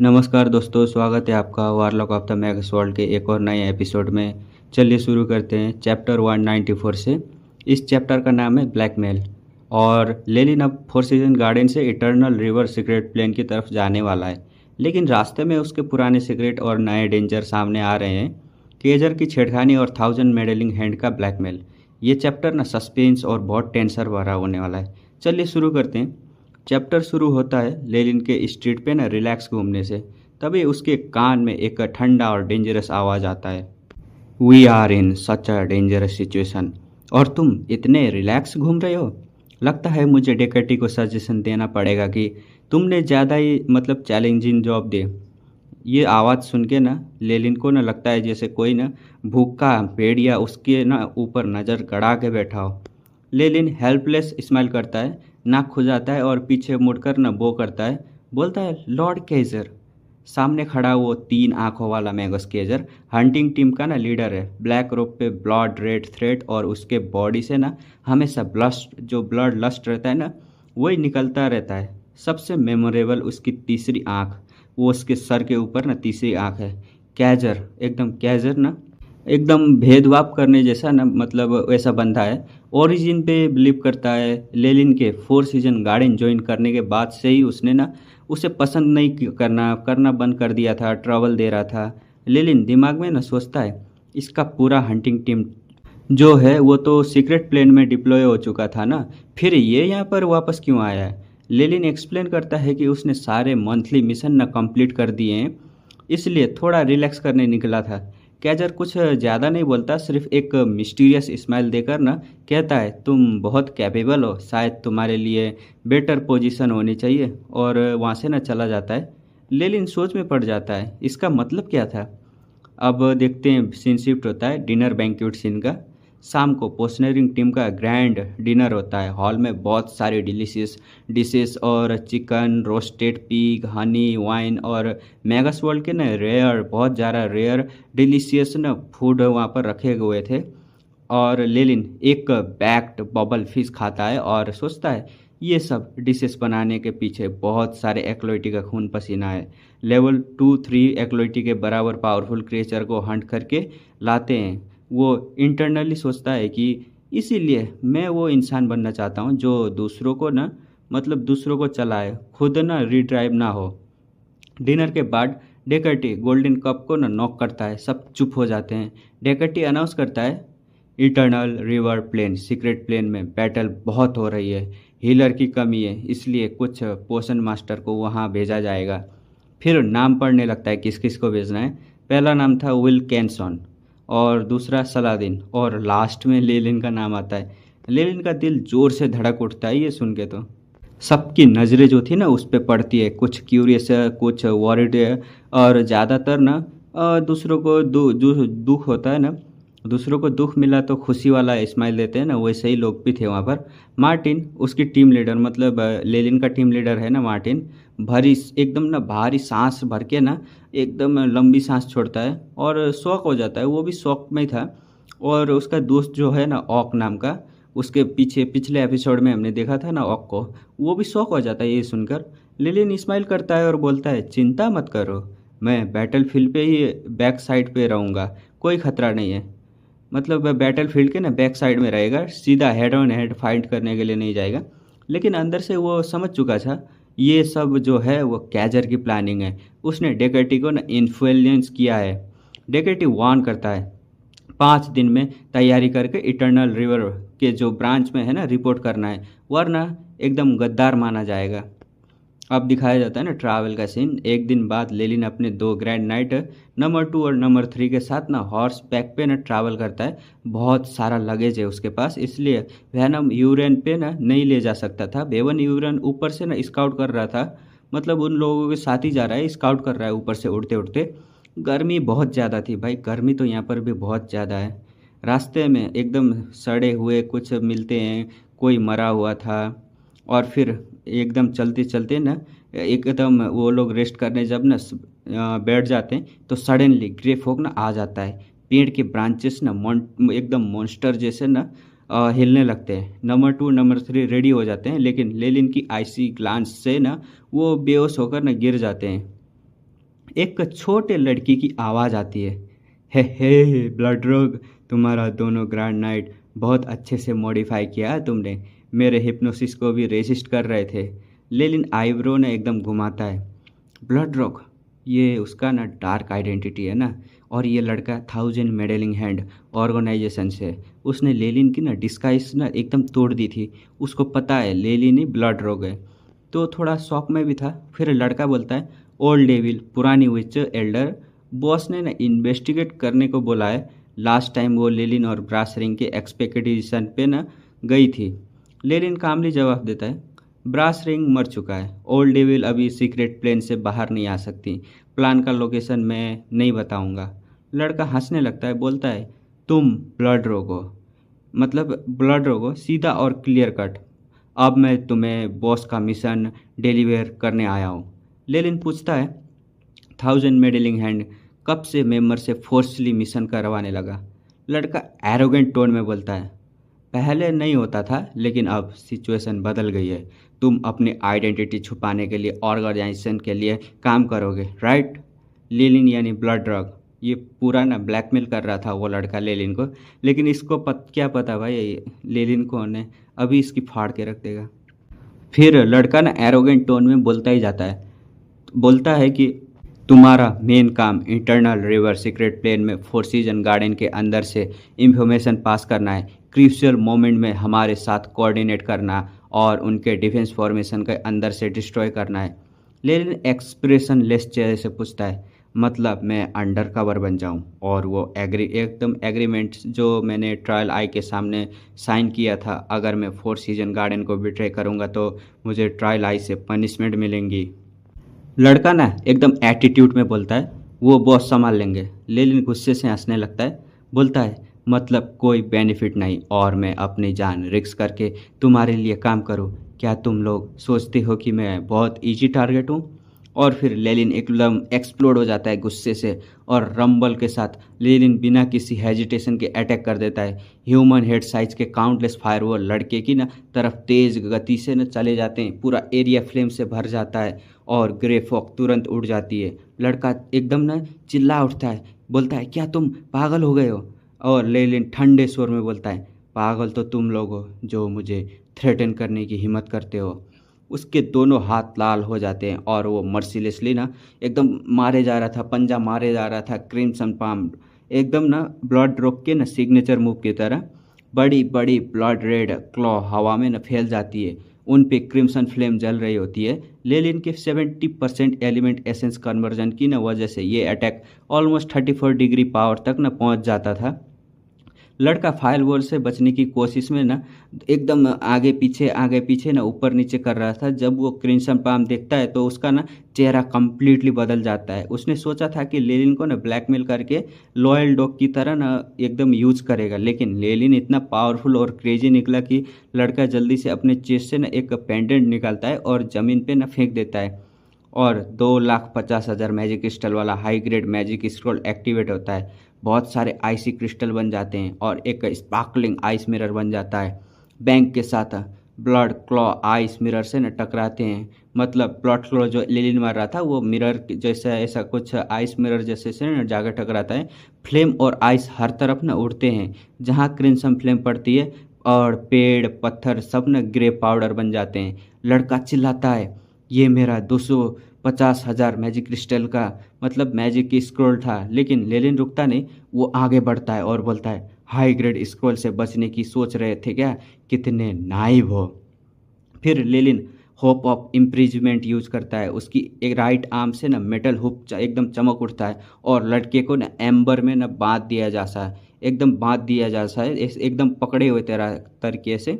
नमस्कार दोस्तों, स्वागत है आपका वारलॉक ऑफ द मैग्स वर्ल्ड के एक और नए एपिसोड में। चलिए शुरू करते हैं चैप्टर 194 से। इस चैप्टर का नाम है ब्लैकमेल। और लेलिन अब फोर सीजन गार्डन से इटर्नल रिवर सीक्रेट प्लेन की तरफ जाने वाला है, लेकिन रास्ते में उसके पुराने सीक्रेट और नए डेंजर सामने आ रहे हैं। केजर की छेड़खानी और 1000 मेडलिंग हैंड का ब्लैकमेल। ये चैप्टर ना सस्पेंस और बहुत टेंशन भरा होने वाला है। चलिए शुरू करते हैं। चैप्टर शुरू होता है लेलिन के स्ट्रीट पे ना रिलैक्स घूमने से। तभी उसके कान में एक ठंडा और डेंजरस आवाज़ आता है। We are in such a dangerous situation. और तुम इतने रिलैक्स घूम रहे हो? लगता है मुझे डेकर्टी को सजेशन देना पड़ेगा कि तुमने ज़्यादा ही चैलेंजिंग जॉब दे। ये आवाज़ सुन के ना लेलिन को ना लगता है जैसे कोई ना भूखा भेड़िया उसके ना ऊपर नज़र गड़ा के बैठा हो। लेलिन हेल्पलेस स्माइल करता है, नाक खुजाता है और पीछे मुड़कर न बो करता है। बोलता है, लॉर्ड केजर। सामने खड़ा वो 3 आंखों वाला मैगस केजर हंटिंग टीम का ना लीडर है। ब्लैक रोब पे ब्लड रेड थ्रेड और उसके बॉडी से ना हमेशा ब्लड लस्ट रहता है ना, वही निकलता रहता है। सबसे मेमोरेबल उसकी तीसरी आंख, वो उसके सर के ऊपर ना तीसरी आंख है। कैजर ना एकदम भेदभाव करने जैसा ना वैसा बंदा है। ओरिजिन पे बिलीव करता है। लेलिन के 4 सीजन गार्डन ज्वाइन करने के बाद से ही उसने ना उसे पसंद नहीं करना बंद कर दिया था, ट्रबल दे रहा था। लेलिन दिमाग में ना सोचता है, इसका पूरा हंटिंग टीम जो है वो तो सीक्रेट प्लेन में डिप्लॉय हो चुका था ना, फिर ये यहाँ पर वापस क्यों आया है। लेलिन एक्सप्लेन करता है कि उसने सारे मंथली मिशन ना कंप्लीट कर दिए हैं, इसलिए थोड़ा रिलैक्स करने निकला था। कैजर कुछ ज़्यादा नहीं बोलता, सिर्फ एक मिस्टीरियस स्माइल देकर ना कहता है, तुम बहुत कैपेबल हो, शायद तुम्हारे लिए बेटर पोजीशन होनी चाहिए, और वहाँ से ना चला जाता है। लेलिन सोच में पड़ जाता है, इसका मतलब क्या था। अब देखते हैं, सीन शिफ्ट होता है डिनर बैंक्वेट सीन का। शाम को पोस्टनरिंग टीम का ग्रैंड डिनर होता है। हॉल में बहुत सारे डिलीशियस डिशेस और chicken, roasted pig, Honey, wine और मैगस वर्ल्ड के ना बहुत ज़्यादा रेयर डिलीशियस ना फूड वहाँ पर रखे हुए थे। और लेलिन एक बैक्ड बबल फिश खाता है और सोचता है, ये सब डिशेस बनाने के पीछे बहुत सारे एक्लोइटी का खून पसीना है। लेवल 2-3 एक्लोइटी के बराबर पावरफुल क्रिएचर को हंट करके लाते हैं। वो इंटरनली सोचता है कि इसीलिए मैं वो इंसान बनना चाहता हूँ जो दूसरों को ना दूसरों को चलाए, खुद ना रिड्राइव ना हो। डिनर के बाद डेकर्टी गोल्डन कप को ना नॉक करता है। सब चुप हो जाते हैं। डेकर्टी अनाउंस करता है, eternal river plane secret plane में बैटल बहुत हो रही है, हीलर की कमी है, इसलिए कुछ पोशन मास्टर को वहाँ भेजा जाएगा। फिर नाम पढ़ने लगता है किस किस को भेजना है। पहला नाम था विल कैंसन, और दूसरा सलादीन, और लास्ट में लेलिन का नाम आता है। लेलिन का दिल जोर से धड़क उठता है ये सुन के। तो सबकी नज़रें जो थी ना उस पर पड़ती है, कुछ क्यूरियस है, कुछ वॉरिड है, और ज़्यादातर ना दूसरों को दुख होता है ना, दूसरों को दुख मिला तो खुशी वाला स्माइल देते हैं ना, वैसे ही लोग भी थे वहाँ पर। मार्टिन उसकी टीम लीडर, लेलिन का टीम लीडर है ना मार्टिन, एकदम ना भारी सांस भर के ना एकदम लंबी सांस छोड़ता है और शॉक हो जाता है। वो भी शॉक में था। और उसका दोस्त जो है ना ऑक नाम का, उसके पीछे पिछले एपिसोड में हमने देखा था ना ऑक को, वो भी शॉक हो जाता है ये सुनकर। लेलिन स्माइल करता है और बोलता है, चिंता मत करो, मैं बैटल फील्ड पे ही बैक साइड पे रहूँगा, कोई खतरा नहीं है। बैटल फील्ड के ना बैक साइड में रहेगा, सीधा हेड ऑन हेड फाइट करने के लिए नहीं जाएगा। लेकिन अंदर से वो समझ चुका था ये सब जो है वो कैजर की प्लानिंग है, उसने डेकर्टी को ना इन्फ्लुएंस किया है। डेकर्टी वार्न करता है, 5 दिन में तैयारी करके इटर्नल रिवर के जो ब्रांच में है ना रिपोर्ट करना है, वरना एकदम गद्दार माना जाएगा। अब दिखाया जाता है ना ट्रैवल का सीन। एक दिन बाद लेलिन अपने 2 ग्रैंड नाइट नंबर 2 और नंबर 3 के साथ ना हॉर्स बैक पे ना ट्रैवल करता है। बहुत सारा लगेज है उसके पास, इसलिए वैनम यूरेन पे ना नहीं ले जा सकता था। बेवन यूरेन ऊपर से ना स्काउट कर रहा था, उन लोगों के साथ ही जा रहा है, स्काउट कर रहा है ऊपर से उड़ते उड़ते। गर्मी बहुत ज़्यादा थी भाई, गर्मी तो यहाँ पर भी बहुत ज़्यादा है। रास्ते में एकदम सड़े हुए कुछ मिलते हैं, कोई मरा हुआ था। और फिर एकदम चलते चलते ना एकदम वो लोग रेस्ट करने जब ना बैठ जाते हैं तो सडनली ग्रे फॉग ना आ जाता है। पेड़ के ब्रांचेस ना एकदम मॉन्स्टर जैसे ना हिलने लगते हैं। नंबर 2 नंबर 3 रेडी हो जाते हैं, लेकिन लेलिन की आईसी ग्लांस से ना वो बेहोश होकर ना गिर जाते हैं। एक छोटे लड़की की आवाज़ आती है, हे ब्लड रोग, तुम्हारा दोनों ग्रैंड नाइट बहुत अच्छे से मॉडिफाई किया है तुमने, मेरे हिप्नोसिस को भी रेसिस्ट कर रहे थे। लेलिन आईब्रो ने एकदम घुमाता है। ब्लड रॉक, ये उसका ना डार्क आइडेंटिटी है ना, और ये लड़का 1000 मेडलिंग हैंड ऑर्गेनाइजेशन से, उसने लेलिन की ना डिस्गाइज ना एकदम तोड़ दी थी। उसको पता है लेलिन ही ब्लड रॉक है, तो थोड़ा शॉक में भी था। फिर लड़का बोलता है, ओल्ड डेविल, पुरानी विच एल्डर, बॉस ने ना इन्वेस्टिगेट करने को बोला है। लास्ट टाइम वो लेलिन और ब्रास रिंग के एक्सपेक्टेशन पे ना गई थी। लेलिन कामली जवाब देता है, ब्रास रिंग मर चुका है, ओल्ड डेविल अभी सीक्रेट प्लेन से बाहर नहीं आ सकती, प्लान का लोकेशन मैं नहीं बताऊंगा। लड़का हंसने लगता है, बोलता है, तुम ब्लड रोगो, मतलब ब्लड रोगो, सीधा और क्लियर कट। अब मैं तुम्हें बॉस का मिशन डिलीवर करने आया हूँ। लेलिन पूछता है, 1000 मेडलिंग हैंड कब से मेंबर से फोर्सली मिशन करवाने लगा? लड़का एरोगेंट टोन में बोलता है, पहले नहीं होता था, लेकिन अब सिचुएशन बदल गई है। तुम अपनी आइडेंटिटी छुपाने के लिए ऑर्गेनाइजेशन के लिए काम करोगे, राइट? लेलिन यानी ब्लड ड्रग, ये पूरा ना ब्लैकमेल कर रहा था वो लड़का लेलिन को। लेकिन इसको क्या पता भाई लेलिन कौन है, अभी इसकी फाड़ के रख देगा। फिर लड़का ना एरोगेंट टोन में बोलता ही जाता है, बोलता है कि तुम्हारा मेन काम इंटरनल रिवर सीक्रेट प्लेन में फोर सीजन गार्डन के अंदर से इंफॉर्मेशन पास करना है, क्रूशियल मोमेंट में हमारे साथ कोऑर्डिनेट करना और उनके डिफेंस फॉर्मेशन के अंदर से डिस्ट्रॉय करना है। लेकिन एक्सप्रेशन लेस चेहरे से पूछता है, मतलब मैं अंडर कवर बन जाऊं? और वो एकदम एग्रीमेंट जो मैंने ट्रायल आई के सामने साइन किया था, अगर मैं फोर सीजन गार्डन को बिट्रे करूंगा तो मुझे ट्रायल आई से पनिशमेंट मिलेंगी। लड़का ना एकदम एटीट्यूड में बोलता है, वो बॉस संभाल लेंगे। लेलिन गुस्से से हंसने लगता है, बोलता है, मतलब कोई बेनिफिट नहीं और मैं अपनी जान रिस्क करके तुम्हारे लिए काम करूं? क्या तुम लोग सोचते हो कि मैं बहुत इजी टारगेट हूं? और फिर लेलिन एकदम एक्सप्लोड हो जाता है गुस्से से, और रंबल के साथ लेलिन बिना किसी हेजिटेशन के अटैक कर देता है। ह्यूमन हेड साइज के काउंटलेस फायरवॉल लड़के की ना तरफ तेज गति से न चले जाते हैं, पूरा एरिया फ्लेम से भर जाता है और ग्रे फॉग तुरंत उड़ जाती है। लड़का एकदम ना चिल्ला उठता है, बोलता है, क्या तुम पागल हो गए हो? और लेलिन ठंडे स्वर में बोलता है, पागल तो तुम लोग हो जो मुझे थ्रेटन करने की हिम्मत करते हो। उसके दोनों हाथ लाल हो जाते हैं और वो मर्सीलेसली ना एकदम मारे जा रहा था, पंजा मारे जा रहा था क्रिम्सन पाम, एकदम ना ब्लड ड्रॉप के ना सिग्नेचर मूव की तरह। बड़ी बड़ी ब्लड रेड क्लॉ हवा में न फैल जाती है, उन पे क्रिम्सन फ्लेम जल रही होती है। लेलिन के 70% एलिमेंट एसेंस कन्वर्जन की न वजह से ये अटैक ऑलमोस्ट 34 डिग्री पावर तक न पहुंच जाता था। लड़का फायरवॉल से बचने की कोशिश में ना एकदम आगे पीछे ना ऊपर नीचे कर रहा था। जब वो क्रिम्सन पाम देखता है तो उसका ना चेहरा कम्प्लीटली बदल जाता है। उसने सोचा था कि लेलिन को ना ब्लैकमेल करके लॉयल डॉग की तरह ना एकदम यूज करेगा, लेकिन लेलिन इतना पावरफुल और क्रेजी निकला कि लड़का जल्दी से अपने चेस्ट से ना एक पेंडेंट निकालता है और ज़मीन पे ना फेंक देता है, और 2,50,000 मैजिक क्रिस्टल वाला high grade magic scroll activate होता है। बहुत सारे आइसी क्रिस्टल बन जाते हैं और एक स्पार्कलिंग आइस मिरर बन जाता है। बैंक के साथ ब्लड क्लॉ आइस मिरर से न टकराते हैं, मतलब ब्लड क्लॉ जो लेलिन मार रहा था वो मिरर जैसा ऐसा कुछ आइस मिरर जैसे से न जाकर टकराता है। फ्लेम और आइस हर तरफ न उड़ते हैं, जहाँ क्रिम्सन फ्लेम पड़ती है और पेड़ पत्थर सब न ग्रे पाउडर बन जाते हैं। लड़का चिल्लाता है, ये मेरा 250,000 मैजिक क्रिस्टल का मतलब मैजिक की स्क्रॉल था। लेकिन लेलिन रुकता नहीं, वो आगे बढ़ता है और बोलता है, हाई ग्रेड स्क्रॉल से बचने की सोच रहे थे क्या? कितने नाइव हो। फिर लेलिन होप ऑफ इम्प्रिजमेंट यूज करता है। उसकी एक राइट आर्म से ना मेटल हुक एकदम चमक उठता है और लड़के को ना एम्बर में ना बांध दिया जाता है, एकदम बांध दिया जाता है, एकदम पकड़े हुए तरह तरीके से।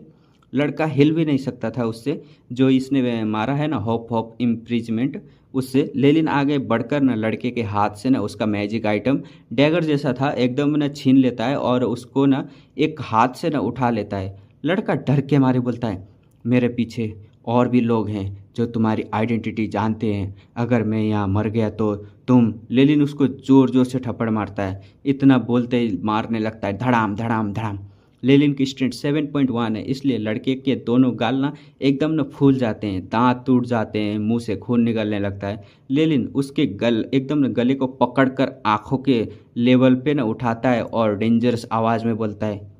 लड़का हिल भी नहीं सकता था उससे, जो इसने मारा है ना होप ऑफ इम्प्रिजमेंट उससे। लेलिन आगे बढ़कर ना लड़के के हाथ से ना उसका मैजिक आइटम डैगर जैसा था एकदम ना छीन लेता है और उसको ना एक हाथ से ना उठा लेता है। लड़का डर के मारे बोलता है, मेरे पीछे और भी लोग हैं जो तुम्हारी आइडेंटिटी जानते हैं, अगर मैं यहाँ मर गया तो तुम। लेलिन उसको जोर जोर से थप्पड़ मारता है, इतना बोलते ही मारने लगता है, धड़ाम धड़ाम धड़ाम। लेलिन की स्ट्रेंथ 7.1 है, इसलिए लड़के के दोनों गाल ना एकदम ना फूल जाते हैं, दांत टूट जाते हैं, मुंह से खून निकलने लगता है। लेलिन उसके एकदम ना गले को पकड़कर आंखों के लेवल पे ना उठाता है और डेंजरस आवाज़ में बोलता है,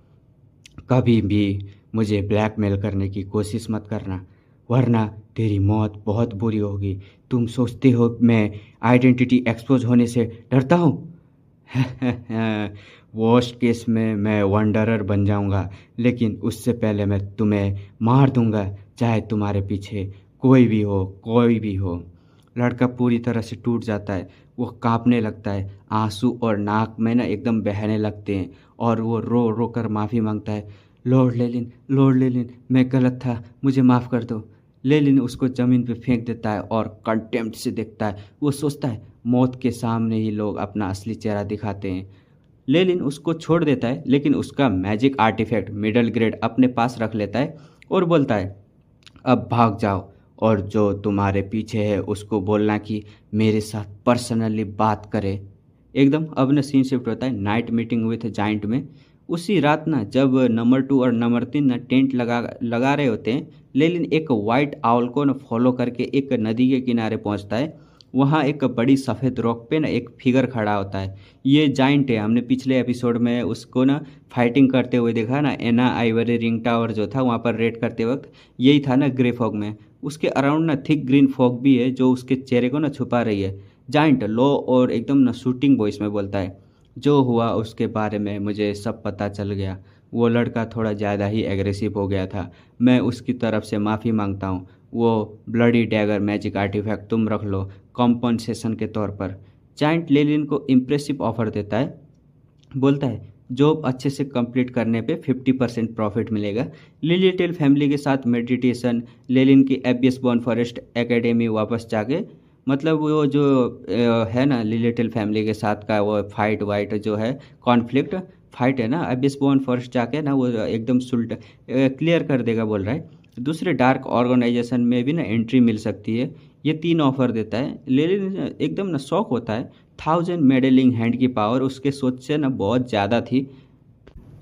कभी भी मुझे ब्लैकमेल करने की कोशिश मत करना, वरना तेरी मौत बहुत बुरी होगी। तुम सोचते हो मैं आइडेंटिटी एक्सपोज होने से डरता हूँ? वर्स्ट केस में मैं वंडरर बन जाऊंगा, लेकिन उससे पहले मैं तुम्हें मार दूंगा, चाहे तुम्हारे पीछे कोई भी हो, कोई भी हो। लड़का पूरी तरह से टूट जाता है, वो कांपने लगता है, आंसू और नाक में ना एकदम बहने लगते हैं और वो रो रो कर माफ़ी मांगता है, लॉर्ड लेलिन, मैं गलत था, मुझे माफ़ कर दो। लेलिन उसको ज़मीन पे फेंक देता है और कंटेम्प्ट से देखता है। वो सोचता है मौत के सामने ही लोग अपना असली चेहरा दिखाते हैं। लेलिन उसको छोड़ देता है, लेकिन उसका मैजिक आर्टिफैक्ट मिडल ग्रेड अपने पास रख लेता है और बोलता है, अब भाग जाओ और जो तुम्हारे पीछे है उसको बोलना कि मेरे साथ पर्सनली बात करे। एकदम अब ना सीन शिफ्ट होता है नाइट मीटिंग विथ जाइंट में। उसी रात ना जब नंबर 2 और नंबर 3 ना टेंट लगा लगा रहे होते हैं, लेलिन एक वाइट आउल को ना फॉलो करके एक नदी के किनारे पहुंचता है। वहाँ एक बड़ी सफ़ेद रॉक पे ना एक फिगर खड़ा होता है। ये जाइंट है, हमने पिछले एपिसोड में उसको ना फाइटिंग करते हुए देखा ना, एना आइवरी रिंग टावर जो था वहाँ पर रेड करते वक्त, यही था ना ग्रे फॉग में। उसके अराउंड ना थिक ग्रीन फॉग भी है जो उसके चेहरे को ना छुपा रही है। जाइंट लो और एकदम ना शूटिंग वॉइस में बोलता है, जो हुआ उसके बारे में मुझे सब पता चल गया। वो लड़का थोड़ा ज़्यादा ही एग्रेसिव हो गया था, मैं उसकी तरफ से माफ़ी मांगता हूँ। वो ब्लडी डैगर मैजिक आर्टिफैक्ट तुम रख लो कॉम्पनसेशन के तौर पर। जाइंट लेलिन को इम्प्रेसिव ऑफर देता है, बोलता है जॉब अच्छे से कंप्लीट करने पे 50% प्रॉफिट मिलेगा। लिलिटेल फैमिली के साथ मेडिटेशन, लेलिन की एबियस बॉर्न फॉरेस्ट एकेडमी वापस जाके, मतलब वो जो है ना लिलिटेल फैमिली के साथ का वो फाइट वाइट जो है, कॉन्फ्लिक्ट फाइट है ना, एबियस बॉर्न फॉरेस्ट जाके ना वो एकदम सुल्ट क्लियर कर देगा बोल रहा है। दूसरे डार्क ऑर्गेनाइजेशन में भी ना एंट्री मिल सकती है। ये 3 ऑफर देता है। लेलिन एकदम ना शौक होता है। 1000 मेडलिंग हैंड की पावर उसके सोच से ना बहुत ज़्यादा थी।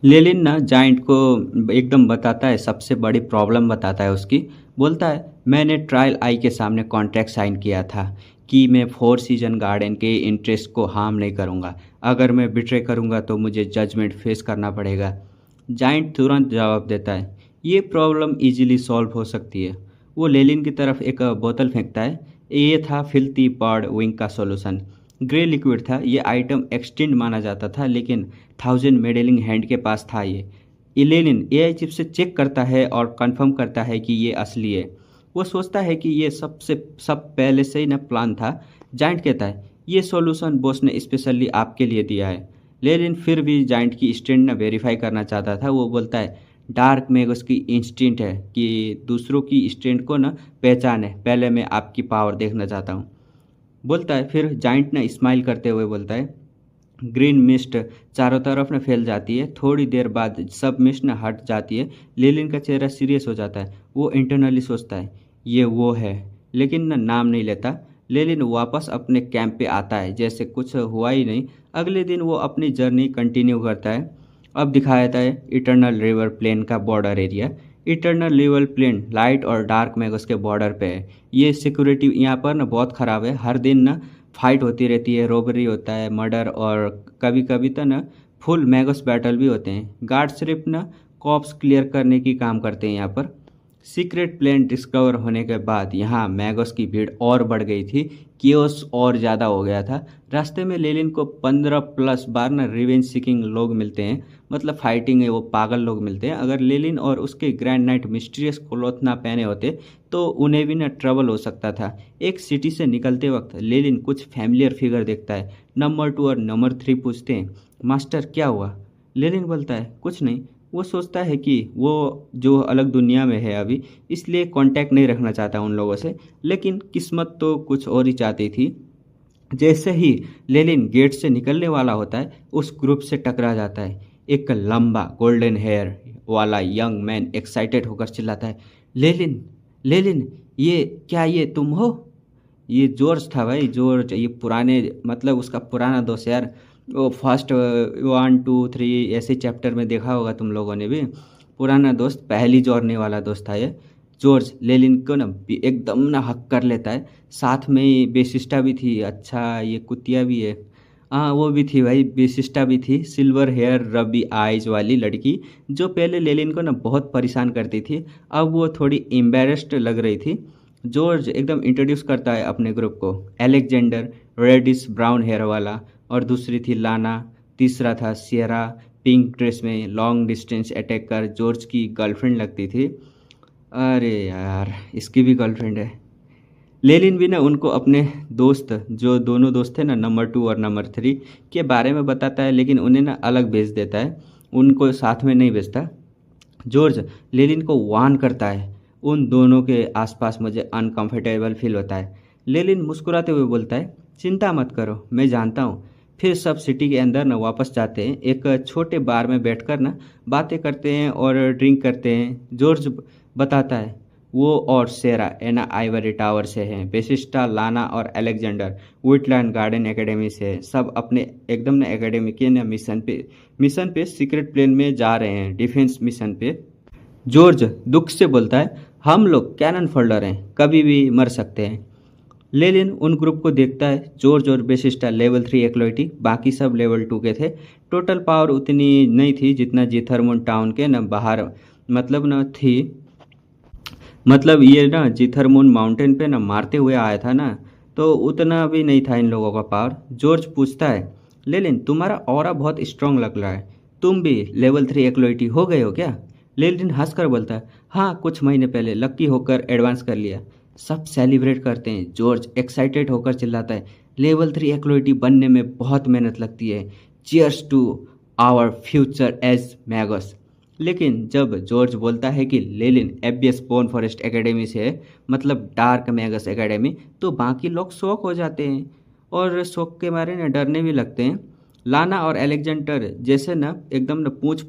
लेलिन ना जाइंट को एकदम बताता है, सबसे बड़ी प्रॉब्लम बताता है उसकी। बोलता है मैंने ट्रायल आई के सामने कॉन्ट्रैक्ट साइन किया था कि मैं 4 सीजन गार्डन के इंटरेस्ट को हार्म नहीं करूँगा। अगर मैं बिट्रे करूँगा तो मुझे जजमेंट फेस करना पड़ेगा। जाइंट तुरंत जवाब देता है, ये प्रॉब्लम इजीली सॉल्व हो सकती है। वो लेलिन की तरफ एक बोतल फेंकता है। ये था फिल्थी बर्ड विंग का सॉल्यूशन। ग्रे लिक्विड था, ये आइटम एक्सटेंड माना जाता था, लेकिन 1000 मेडलिंग हैंड के पास था ये लेनिन एआई चिप से चेक करता है और कंफर्म करता है कि ये असली है। वो सोचता है कि ये सब पहले से ही ना प्लान था। जाइंट कहता है ये सॉल्यूशन बॉस ने स्पेशली आपके लिए दिया है। लेनिन फिर भी जाइंट की स्टैंड ना वेरीफाई करना चाहता था। वो बोलता है डार्क में उसकी इंस्टिंक्ट है कि दूसरों की स्टैंड को ना पहचाने, पहले मैं आपकी पावर देखना चाहता हूँ। बोलता है फिर जाइंट ना स्माइल करते हुए बोलता है, ग्रीन मिस्ट चारों तरफ ना फैल जाती है। थोड़ी देर बाद सब मिस्ट ना हट जाती है। लेलिन का चेहरा सीरियस हो जाता है। वो इंटरनली सोचता है ये वो है, लेकिन ना नाम नहीं लेता। लेलिन वापस अपने कैंप पे आता है जैसे कुछ हुआ ही नहीं। अगले दिन वो अपनी जर्नी कंटिन्यू करता है। अब दिखाया जाता है इटर्नल रिवर प्लेन का border area. Eternal river plane light और डार्क मैगस के बॉर्डर पे है। ये सिक्योरिटी यहाँ पर ना बहुत ख़राब है। हर दिन ना फाइट होती रहती है, रॉबरी होता है, मर्डर, और कभी कभी तो ना फुल मैगस बैटल भी होते हैं। गार्ड सिर्फ ना कॉप्स क्लियर करने की काम करते हैं यहाँ पर। सीक्रेट प्लेन डिस्कवर होने के बाद यहाँ मैगस की भीड़ और बढ़ गई थी। कियोस और ज़्यादा हो गया था। रास्ते में लेलिन को 15+ बार ना रिवेंज सीकिंग लोग मिलते हैं, मतलब फाइटिंग है वो पागल लोग मिलते हैं। अगर लेलिन और उसके ग्रैंड नाइट मिस्टीरियस क्लॉथ ना पहने होते तो उन्हें भी ना ट्रबल हो सकता था। एक सिटी से निकलते वक्त लेलिन कुछ फैमिलियर फिगर देखता है। नंबर 2 और नंबर 3 पूछते हैं, मास्टर क्या हुआ? लेलिन बोलता है कुछ नहीं। वो सोचता है कि वो जो अलग दुनिया में है अभी, इसलिए कांटेक्ट नहीं रखना चाहता उन लोगों से, लेकिन किस्मत तो कुछ और ही चाहती थी। जैसे ही लेलिन गेट से निकलने वाला होता है, उस ग्रुप से टकरा जाता है। एक लंबा गोल्डन हेयर वाला यंग मैन एक्साइटेड होकर चिल्लाता है, लेलिन लेलिन, ये क्या ये तुम हो? ये जॉर्ज था भाई, जॉर्ज। ये पुराने, मतलब उसका पुराना दोस्त यार। वो फर्स्ट 1 2 3 ऐसे चैप्टर में देखा होगा तुम लोगों ने भी। पुराना दोस्त पहली जोड़ने वाला दोस्त था ये। जॉर्ज लेनिन को ना एकदम ना हक कर लेता है। साथ में ही बेसिस्टा भी थी। अच्छा ये कुतिया भी है। हाँ वो भी थी भाई, बेसिस्टा भी थी, सिल्वर हेयर रबी आइज वाली लड़की जो पहले लेनिन को ना बहुत परेशान करती थी। अब वो थोड़ी एम्बेरस्ड लग रही थी। जॉर्ज एकदम इंट्रोड्यूस करता है अपने ग्रुप को। एलेक्जेंडर रेडिश ब्राउन हेयर वाला, और दूसरी थी लाना, तीसरा था सियरा पिंक ड्रेस में लॉन्ग डिस्टेंस अटैक कर जॉर्ज की गर्लफ्रेंड लगती थी। अरे यार इसकी भी गर्लफ्रेंड है। लेनिन भी ना उनको अपने दोस्त, जो दोनों दोस्त थे ना, नंबर 2 और नंबर 3 के बारे में बताता है, लेकिन उन्हें ना अलग भेज देता है, उनको साथ में नहीं भेजता। जॉर्ज लेनिन को वार्न करता है, उन दोनों के आसपास मुझे अनकंफर्टेबल फील होता है। लेनिन मुस्कुराते हुए बोलता है, चिंता मत करो, मैं जानता हूँ। फिर सब सिटी के अंदर ना वापस जाते हैं, एक छोटे बार में बैठकर ना बातें करते हैं और ड्रिंक करते हैं। जॉर्ज बताता है वो और सेरा एना आइवरी टावर से हैं, बेसिस्टा लाना और अलेक्जेंडर वुडलैंड गार्डन एकेडमी से हैं। सब अपने एकदम ना एकेडमी के ना मिशन पे सीक्रेट प्लेन में जा रहे हैं, डिफेंस मिशन पे। जॉर्ज दुख से बोलता है, हम लोग कैनन फोल्डर हैं, कभी भी मर सकते हैं। लेनिन उन ग्रुप को देखता है। जॉर्ज और बेसिस्टा लेवल 3 एक्लोइटी, बाकी सब लेवल 2 के थे। टोटल पावर उतनी नहीं थी जितना जीथरमोन टाउन के न बाहर मतलब न थी। मतलब ये ना जिथरमोन माउंटेन पे ना मारते हुए आया था ना, तो उतना भी नहीं था इन लोगों का पावर। जॉर्ज पूछता है, लेनिन तुम्हारा ऑरा बहुत स्ट्रांग लग रहा है, तुम भी लेवल 3 एक्लोइटी हो गए हो क्या? लेनिन हंसकर बोलता है, हाँ कुछ महीने पहले लकी होकर एडवांस कर लिया। सब सेलिब्रेट करते हैं। जॉर्ज एक्साइटेड होकर चिल्लाता है, लेवल 3 एक्लोइटी बनने में बहुत मेहनत लगती है, cheers to our future as magus. लेकिन जब जॉर्ज बोलता है कि Lenin abyss bone forest academy से है, मतलब डार्क मैगस एकेडमी, तो बाकी लोग शौक हो जाते हैं और शौक के मारे ना डरने भी लगते हैं। लाना और एलेक्जेंडर जैसे ना एकदम पूछ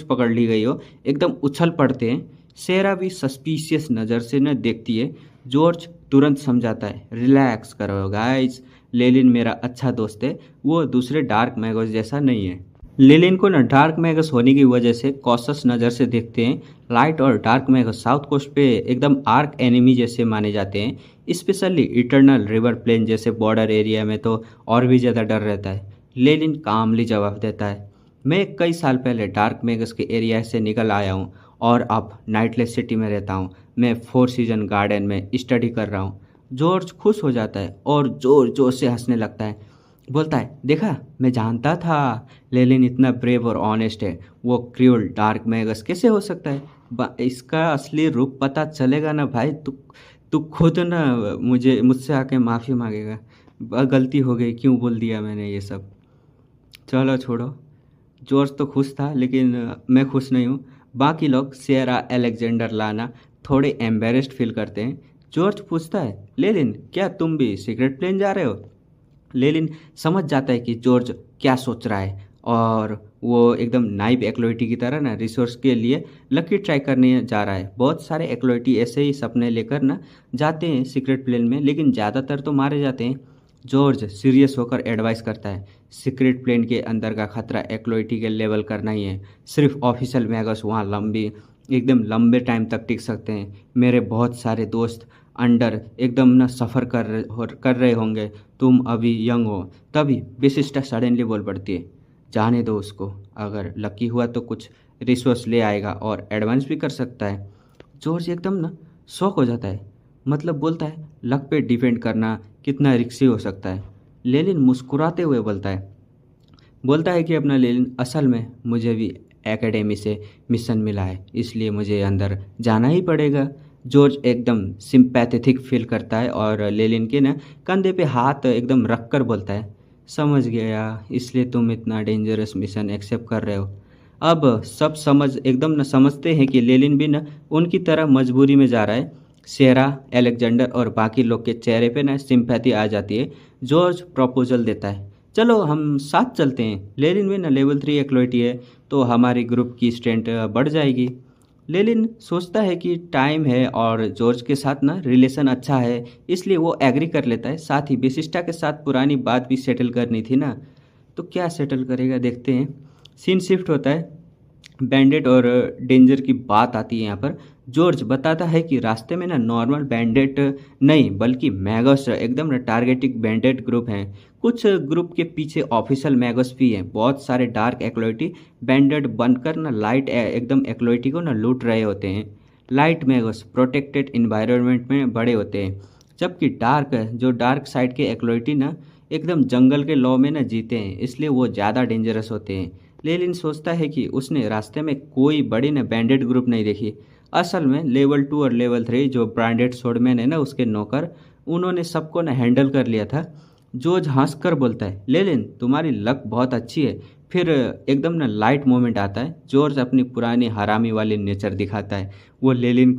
पकड़ ली गई हो, एकदम उछल पड़ते हैं। सेरा भी सस्पिशियस नज़र से न देखती है। जॉर्ज तुरंत समझाता है, रिलैक्स करो गाइस, लेनिन मेरा अच्छा दोस्त है, वो दूसरे डार्क मैगस जैसा नहीं है। लेनिन को ना डार्क मैगस होने की वजह से कॉशस नज़र से देखते हैं। लाइट और डार्क मैगस साउथ कोस्ट पे एकदम आर्क एनिमी जैसे माने जाते हैं। स्पेशली इटर्नल रिवर प्लेन जैसे बॉर्डर एरिया में तो और भी ज़्यादा डर रहता है। लेनिन कामली जवाब देता है, मैं कई साल पहले डार्क मैगस के एरिया से निकल आया हूँ और अब नाइटलेस सिटी में रहता हूँ। मैं 4 सीजन गार्डन में स्टडी कर रहा हूँ। जॉर्ज खुश हो जाता है और जोर जोर से हंसने लगता है। बोलता है, देखा मैं जानता था लेनिन इतना ब्रेव और ऑनेस्ट है, वो क्रूअल डार्क मैगस कैसे हो सकता है? इसका असली रूप पता चलेगा ना भाई, तू तू खुद ना मुझसे आके माफ़ी मांगेगा। गलती हो गई, क्यों बोल दिया मैंने ये सब। चलो छोड़ो। जॉर्ज तो खुश था, लेकिन मैं खुश नहीं हूँ। बाकी लोग सेरा एलेक्जेंडर लाना थोड़े एम्बेरस्ड फील करते हैं। जॉर्ज पूछता है, लेनिन क्या तुम भी सीक्रेट प्लेन जा रहे हो? लेनिन समझ जाता है कि जॉर्ज क्या सोच रहा है, और वो एकदम नाइब एक्लोइटी की तरह ना रिसोर्स के लिए लकी ट्राई करने जा रहा है। बहुत सारे एक्लोइटी ऐसे ही सपने लेकर ना जाते हैं सीक्रेट प्लेन में, लेकिन ज़्यादातर तो मारे जाते हैं। जॉर्ज सीरियस होकर एडवाइस करता है, सीक्रेट प्लेन के अंदर का खतरा एक्लोइटी के लेवल करना ही है। सिर्फ ऑफिशियल मैगस वहाँ एकदम लंबे टाइम तक टिक सकते हैं। मेरे बहुत सारे दोस्त अंडर एकदम ना सफ़र कर रहे होंगे, तुम अभी यंग हो। तभी विशिष्टा सडनली बोल पड़ती है, जाने दो उसको, अगर लकी हुआ तो कुछ रिसोर्स ले आएगा और एडवांस भी कर सकता है। जॉर्ज एकदम ना शॉक हो जाता है, मतलब बोलता है, लक पे डिपेंड करना कितना रिस्की हो सकता है। लेनिन मुस्कुराते हुए बोलता है कि अपना लेनिन, असल में मुझे भी एकेडमी से मिशन मिला है, इसलिए मुझे अंदर जाना ही पड़ेगा। जॉर्ज एकदम सिंपैथेटिक फील करता है और लेनिन के ना कंधे पे हाथ एकदम रख कर बोलता है, समझ गया, इसलिए तुम इतना डेंजरस मिशन एक्सेप्ट कर रहे हो। अब सब एकदम न समझते हैं कि लेनिन भी न उनकी तरह मजबूरी में जा रहा है। सेरा एलेक्जेंडर और बाकी लोग के चेहरे पे ना सिंपैथी आ जाती है। जॉर्ज प्रपोजल देता है, चलो हम साथ चलते हैं। लेनिन भी ना लेवल 3 एक्लोइटी है, तो हमारी ग्रुप की स्ट्रेंथ बढ़ जाएगी। लेनिन सोचता है कि टाइम है और जॉर्ज के साथ ना रिलेशन अच्छा है, इसलिए वो एग्री कर लेता है। साथ ही बेसिस्टा के साथ पुरानी बात भी सेटल करनी थी ना। तो क्या सेटल करेगा देखते हैं। सीन शिफ्ट होता है, बैंडेट और डेंजर की बात आती है यहाँ पर। जॉर्ज बताता है कि रास्ते में ना नॉर्मल बैंडेट नहीं बल्कि मैगस एकदम ना टारगेटिंग बैंडेट ग्रुप हैं। कुछ ग्रुप के पीछे ऑफिशियल मैगस भी हैं। बहुत सारे डार्क एक्लोइटी बैंडेट बनकर ना लाइट एकदम एक्लोइटी को ना लूट रहे होते हैं। लाइट मैगस प्रोटेक्टेड इन्वायरमेंट में बड़े होते हैं, जबकि डार्क साइड के एक्लोइटी ना एकदम जंगल के लॉ में ना जीते हैं, इसलिए वो ज़्यादा डेंजरस होते हैं। लेलिन सोचता है कि उसने रास्ते में कोई बड़ी न बैंडेड ग्रुप नहीं देखी। असल में लेवल 2 और लेवल 3 जो ब्रांडेड सोडमैन है ना उसके नौकर, उन्होंने सबको न हैंडल कर लिया था। जोज हंस कर बोलता है, लेलिन तुम्हारी लक बहुत अच्छी है। फिर एकदम न लाइट मोमेंट आता है। जॉर्ज अपनी पुरानी हरामी वाली नेचर दिखाता है। वो लेलिन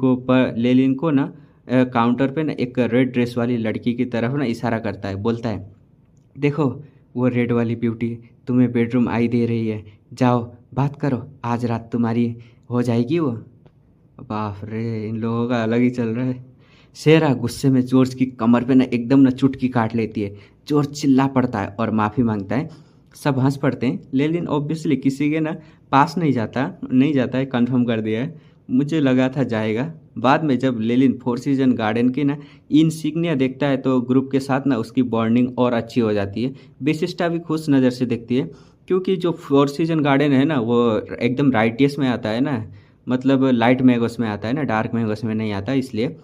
को ना काउंटर पे ना एक रेड ड्रेस वाली लड़की की तरफ ना इशारा करता है। बोलता है, देखो वो रेड वाली ब्यूटी तुम्हें बेडरूम आई दे रही है, जाओ बात करो, आज रात तुम्हारी हो जाएगी वो। बाप रे, इन लोगों का अलग ही चल रहा है। शेरा गुस्से में जॉर्ज की कमर पे ना एकदम ना चुटकी काट लेती है। जॉर्ज चिल्ला पड़ता है और माफ़ी मांगता है। सब हंस पड़ते हैं। लेकिन ऑब्वियसली किसी के ना पास नहीं जाता है, कंफर्म कर दिया है। मुझे लगा था जाएगा। बाद में जब लेलिन फोर सीजन गार्डन की ना इंसिग्निया देखता है तो ग्रुप के साथ ना उसकी बॉन्डिंग और अच्छी हो जाती है। बेसिस्टा भी खुश नज़र से देखती है, क्योंकि जो फोर सीजन गार्डन है ना वो एकदम राइटियस में आता है ना, मतलब लाइट मैगोस में आता है ना, डार्क मैगोस में नहीं आता। इसलिए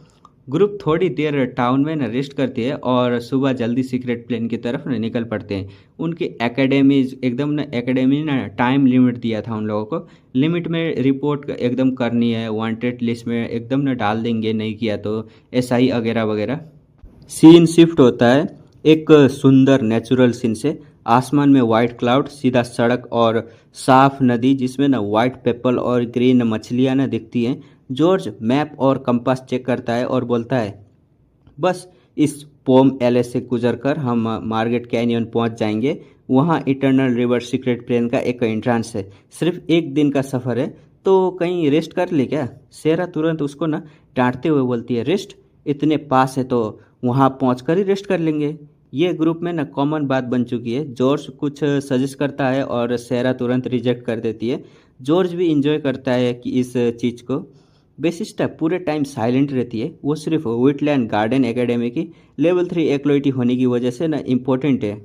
ग्रुप थोड़ी देर टाउन में ना रेस्ट करती है और सुबह जल्दी सीक्रेट प्लेन की तरफ ना निकल पड़ते हैं। उनकी एकेडमी ना टाइम लिमिट दिया था उन लोगों को। लिमिट में रिपोर्ट एकदम करनी है, वांटेड लिस्ट में एकदम ना डाल देंगे, नहीं किया तो एसआई वगैरह वगैरह। सीन शिफ्ट होता है एक सुंदर नेचुरल सीन से। आसमान में वाइट क्लाउड, सीधा सड़क और साफ नदी जिसमें ना वाइट पेपल और ग्रीन मछलियाँ ना दिखती हैं। जॉर्ज मैप और कंपास चेक करता है और बोलता है, बस इस पोम एले से गुजरकर हम मार्गेट कैनियन पहुंच जाएंगे। वहां इटर्नल रिवर सीक्रेट प्लेन का एक एंट्रेंस है। सिर्फ एक दिन का सफ़र है, तो कहीं रेस्ट कर ले क्या। सेरा तुरंत उसको ना डांटते हुए बोलती है, रेस्ट इतने पास है तो वहां पहुंचकर ही रेस्ट कर लेंगे। ये ग्रुप में ना कॉमन बात बन चुकी है। जॉर्ज कुछ सजेस्ट करता है और सेरा तुरंत रिजेक्ट कर देती है। जॉर्ज भी इंजॉय करता है कि इस चीज़ को। बेसिस्टा पूरे टाइम साइलेंट रहती है। वो सिर्फ विटलैंड गार्डन एकेडमी की लेवल 3 एक्लोइटी होने की वजह से ना इम्पोर्टेंट है।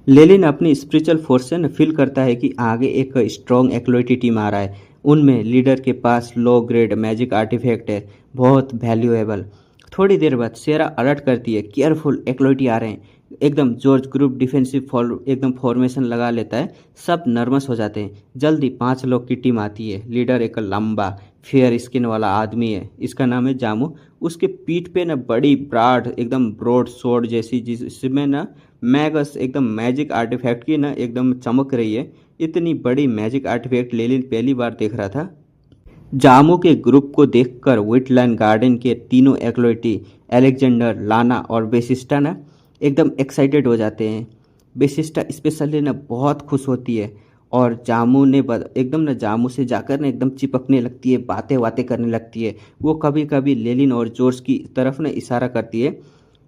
लेलिन अपनी स्पिरिचुअल फोर्स से ना फील करता है कि आगे एक स्ट्रॉन्ग एक्लोइटी टीम आ रहा है। उनमें लीडर के पास लो ग्रेड मैजिक आर्टिफैक्ट है, बहुत वैल्यूएबल। थोड़ी देर बाद सेरा अलर्ट करती है, केयरफुल एक्लोइटी आ रहे हैं। एकदम जॉर्ज ग्रुप डिफेंसिव एकदम फॉर्मेशन लगा लेता है। सब नर्वस हो जाते हैं। जल्दी 5 लोग की टीम आती है। लीडर एक लंबा फेयर स्किन वाला आदमी है, इसका नाम है जामू। उसके पीठ पे ना बड़ी ब्राड एकदम ब्रॉड स्वॉर्ड जैसी, जिसमें ना मैगस एकदम मैजिक आर्टिफैक्ट की ना एकदम चमक रही है। इतनी बड़ी मैजिक आर्टिफैक्ट लेलिन पहली बार देख रहा था। जामू के ग्रुप को देखकर विटलैंड गार्डन के तीनों एक्लोइटी एलेक्जेंडर, लाना और बेसिस्टा ना एकदम एक्साइटेड हो जाते हैं। बेसिस्टा स्पेशली ना बहुत खुश होती है और एकदम ना जामू से जाकर ना एकदम चिपकने लगती है, बातें बातें करने लगती है। वो कभी कभी लेलिन और जॉर्ज की तरफ ना इशारा करती है।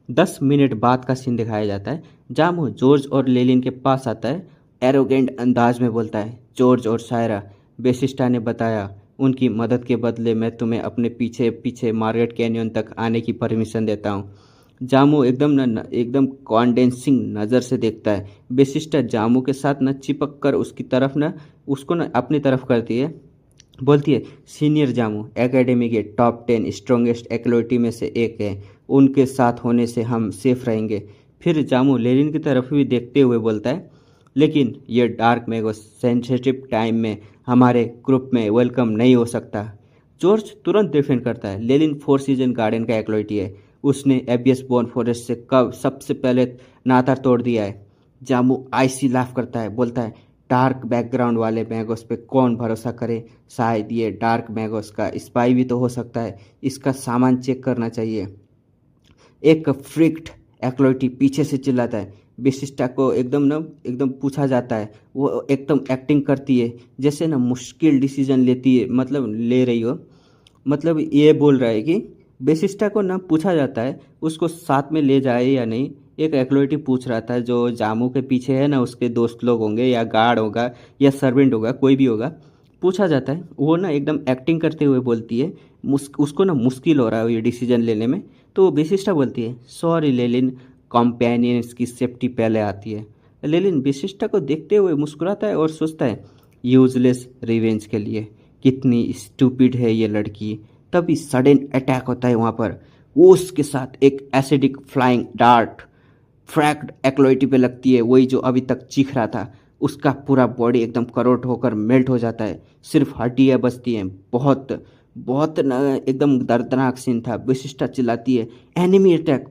10 मिनट बाद का सीन दिखाया जाता है। जामू जॉर्ज और लेलिन के पास आता है। एरोगेंट अंदाज में बोलता है, जॉर्ज और सायरा, बेसिस्टा ने बताया उनकी मदद के बदले मैं तुम्हें अपने पीछे पीछे मार्गेट कैनियन तक आने की परमिशन देता हूँ। जामू एकदम कॉन्डेंसिंग नज़र से देखता है। बेसिस्टा जामू के साथ न चिपक कर उसको अपनी तरफ करती है। बोलती है, सीनियर जामू एकेडमी के टॉप 10 स्ट्रॉन्गेस्ट एक्लोइटी में से एक है, उनके साथ होने से हम सेफ रहेंगे। फिर जामू लेलिन की तरफ भी देखते हुए बोलता है, लेकिन ये डार्क मैगो सेंसिटिव टाइम में हमारे ग्रुप में वेलकम नहीं हो सकता। जॉर्ज तुरंत डिफेंड करता है, लेलिन 4 सीजन गार्डन का एक्लोइटी है, उसने एबियस बॉर्न फॉरेस्ट से कब सबसे पहले नाता तोड़ दिया है। जामू आइसी लाफ करता है, बोलता है, डार्क बैकग्राउंड वाले मैगोस पे कौन भरोसा करे, शायद ये डार्क मैगोस का स्पाई भी तो हो सकता है, इसका सामान चेक करना चाहिए। एक फ्रिक्ड एक्लोइटी पीछे से चिल्लाता है। बेसिस्टा को एकदम पूछा जाता है। वो एकदम एक्टिंग करती है जैसे ना मुश्किल डिसीजन ले रही हो। ये बोल रहा है कि बेसिस्टा को ना पूछा जाता है उसको साथ में ले जाए या नहीं। एक एक्लोइटी पूछ रहा था जो जामू के पीछे है ना, उसके दोस्त लोग होंगे या गार्ड होगा या सर्वेंट होगा, कोई भी होगा। पूछा जाता है, वो ना एकदम एक्टिंग करते हुए बोलती है, उसको ना मुश्किल हो रहा है ये डिसीजन लेने में। तो विशिष्टा बोलती है, सॉरी लेलिन, कॉम्पेनियंस की सेफ्टी पहले आती है। लेलिन विशिष्टा को देखते हुए मुस्कुराता है और सोचता है, यूजलेस रिवेंज के लिए, कितनी स्टूपिड है ये लड़की। तभी सडन अटैक होता है वहाँ पर। वो उसके साथ एक एसिडिक फ्लाइंग डार्ट फ्रैक्ड एक्लोइटी पे लगती है, वही जो अभी तक चीख रहा था। उसका पूरा बॉडी एकदम करोट होकर मेल्ट हो जाता है, सिर्फ हड्डियाँ बचती हैं। बहुत बहुत न एकदम दर्दनाक सीन था। विशिष्टा चिल्लाती है, एनिमी अटैक।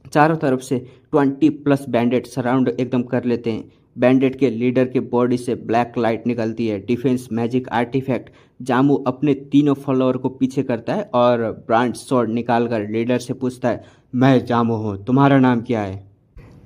चारों तरफ से 20+ बैंडेड सराउंड एकदम कर लेते हैं। बैंडेड के लीडर के बॉडी से ब्लैक लाइट निकलती है, डिफेंस मैजिक आर्टिफैक्ट। जामू अपने तीनों फॉलोअर को पीछे करता है और ब्रांड स्वॉर्ड निकालकर लीडर से पूछता है, मैं जामू हूँ, तुम्हारा नाम क्या है?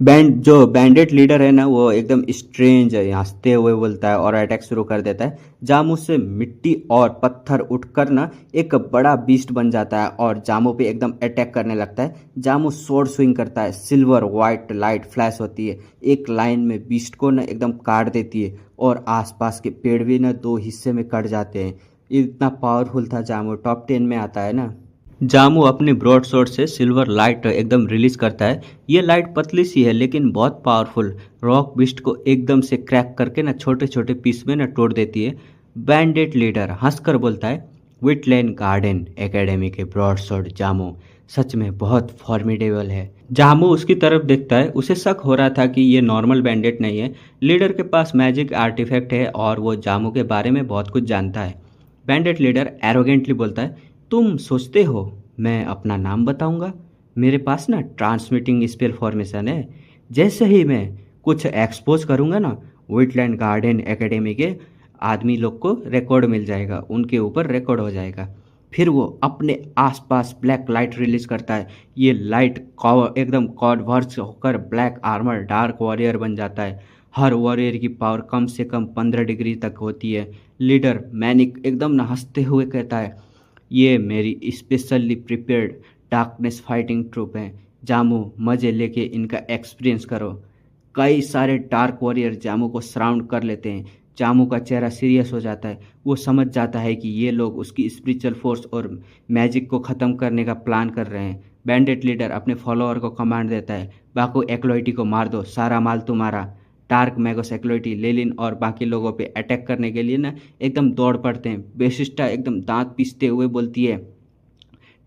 बैंडेड लीडर है ना, वो एकदम स्ट्रेंज हंसते हुए बोलता है और अटैक शुरू कर देता है। जामू से मिट्टी और पत्थर उठकर ना एक बड़ा बीस्ट बन जाता है और जामू पे एकदम अटैक करने लगता है। जामू स्वॉर्ड स्विंग करता है, सिल्वर वाइट लाइट फ्लैश होती है, एक लाइन में बीस्ट को ना एकदम काट देती है और आसपास के पेड़ भी ना 2 हिस्से में कट जाते हैं। इतना पावरफुल था जामू, टॉप 10 में आता है ना। जामू अपनी ब्रॉड शॉट से सिल्वर लाइट एकदम रिलीज करता है। ये लाइट पतली सी है लेकिन बहुत पावरफुल, रॉक बिस्ट को एकदम से क्रैक करके ना छोटे छोटे पीस में ना तोड़ देती है। बैंडेड लीडर हंसकर बोलता है, विटलैंड गार्डन एकेडमी के ब्रॉड शॉट जामू सच में बहुत फॉर्मिडेबल है। जामू उसकी तरफ देखता है, उसे शक हो रहा था कि ये नॉर्मल बैंडेड नहीं है। लीडर के पास मैजिक आर्टिफैक्ट है और वो जामू के बारे में बहुत कुछ जानता है। बैंडेड लीडर एरोगेंटली बोलता है, तुम सोचते हो मैं अपना नाम बताऊंगा? मेरे पास ना ट्रांसमिटिंग स्पेल फॉर्मेशन है। जैसे ही मैं कुछ एक्सपोज करूंगा ना, विटलैंड गार्डन एकेडमी के आदमी लोग को रिकॉर्ड मिल जाएगा, उनके ऊपर रिकॉर्ड हो जाएगा। फिर वो अपने आसपास ब्लैक लाइट रिलीज करता है। ये लाइट एकदम कॉन्वर्ज होकर ब्लैक आर्मर डार्क वॉरियर बन जाता है। हर वॉरियर की पावर कम से कम 15 डिग्री तक होती है। लीडर मैनिक एकदम न हंसते हुए कहता है, ये मेरी specially prepared darkness fighting troop है। जामू मजे लेके इनका एक्सपीरियंस करो। कई सारे डार्क वॉरियर जामू को सराउंड कर लेते हैं। जामू का चेहरा सीरियस हो जाता है। वो समझ जाता है कि ये लोग उसकी स्पिरिचुअल फोर्स और मैजिक को ख़त्म करने का प्लान कर रहे हैं। बैंडेड लीडर अपने फॉलोअर को कमांड देता है, बाको एक्लोइटी को मार दो, सारा माल तुम्हारा। डार्क मैगोस एक्लोइटी लेलिन और बाकी लोगों पे अटैक करने के लिए ना एकदम दौड़ पड़ते हैं। बेसिस्टा एकदम दांत पीसते हुए बोलती है,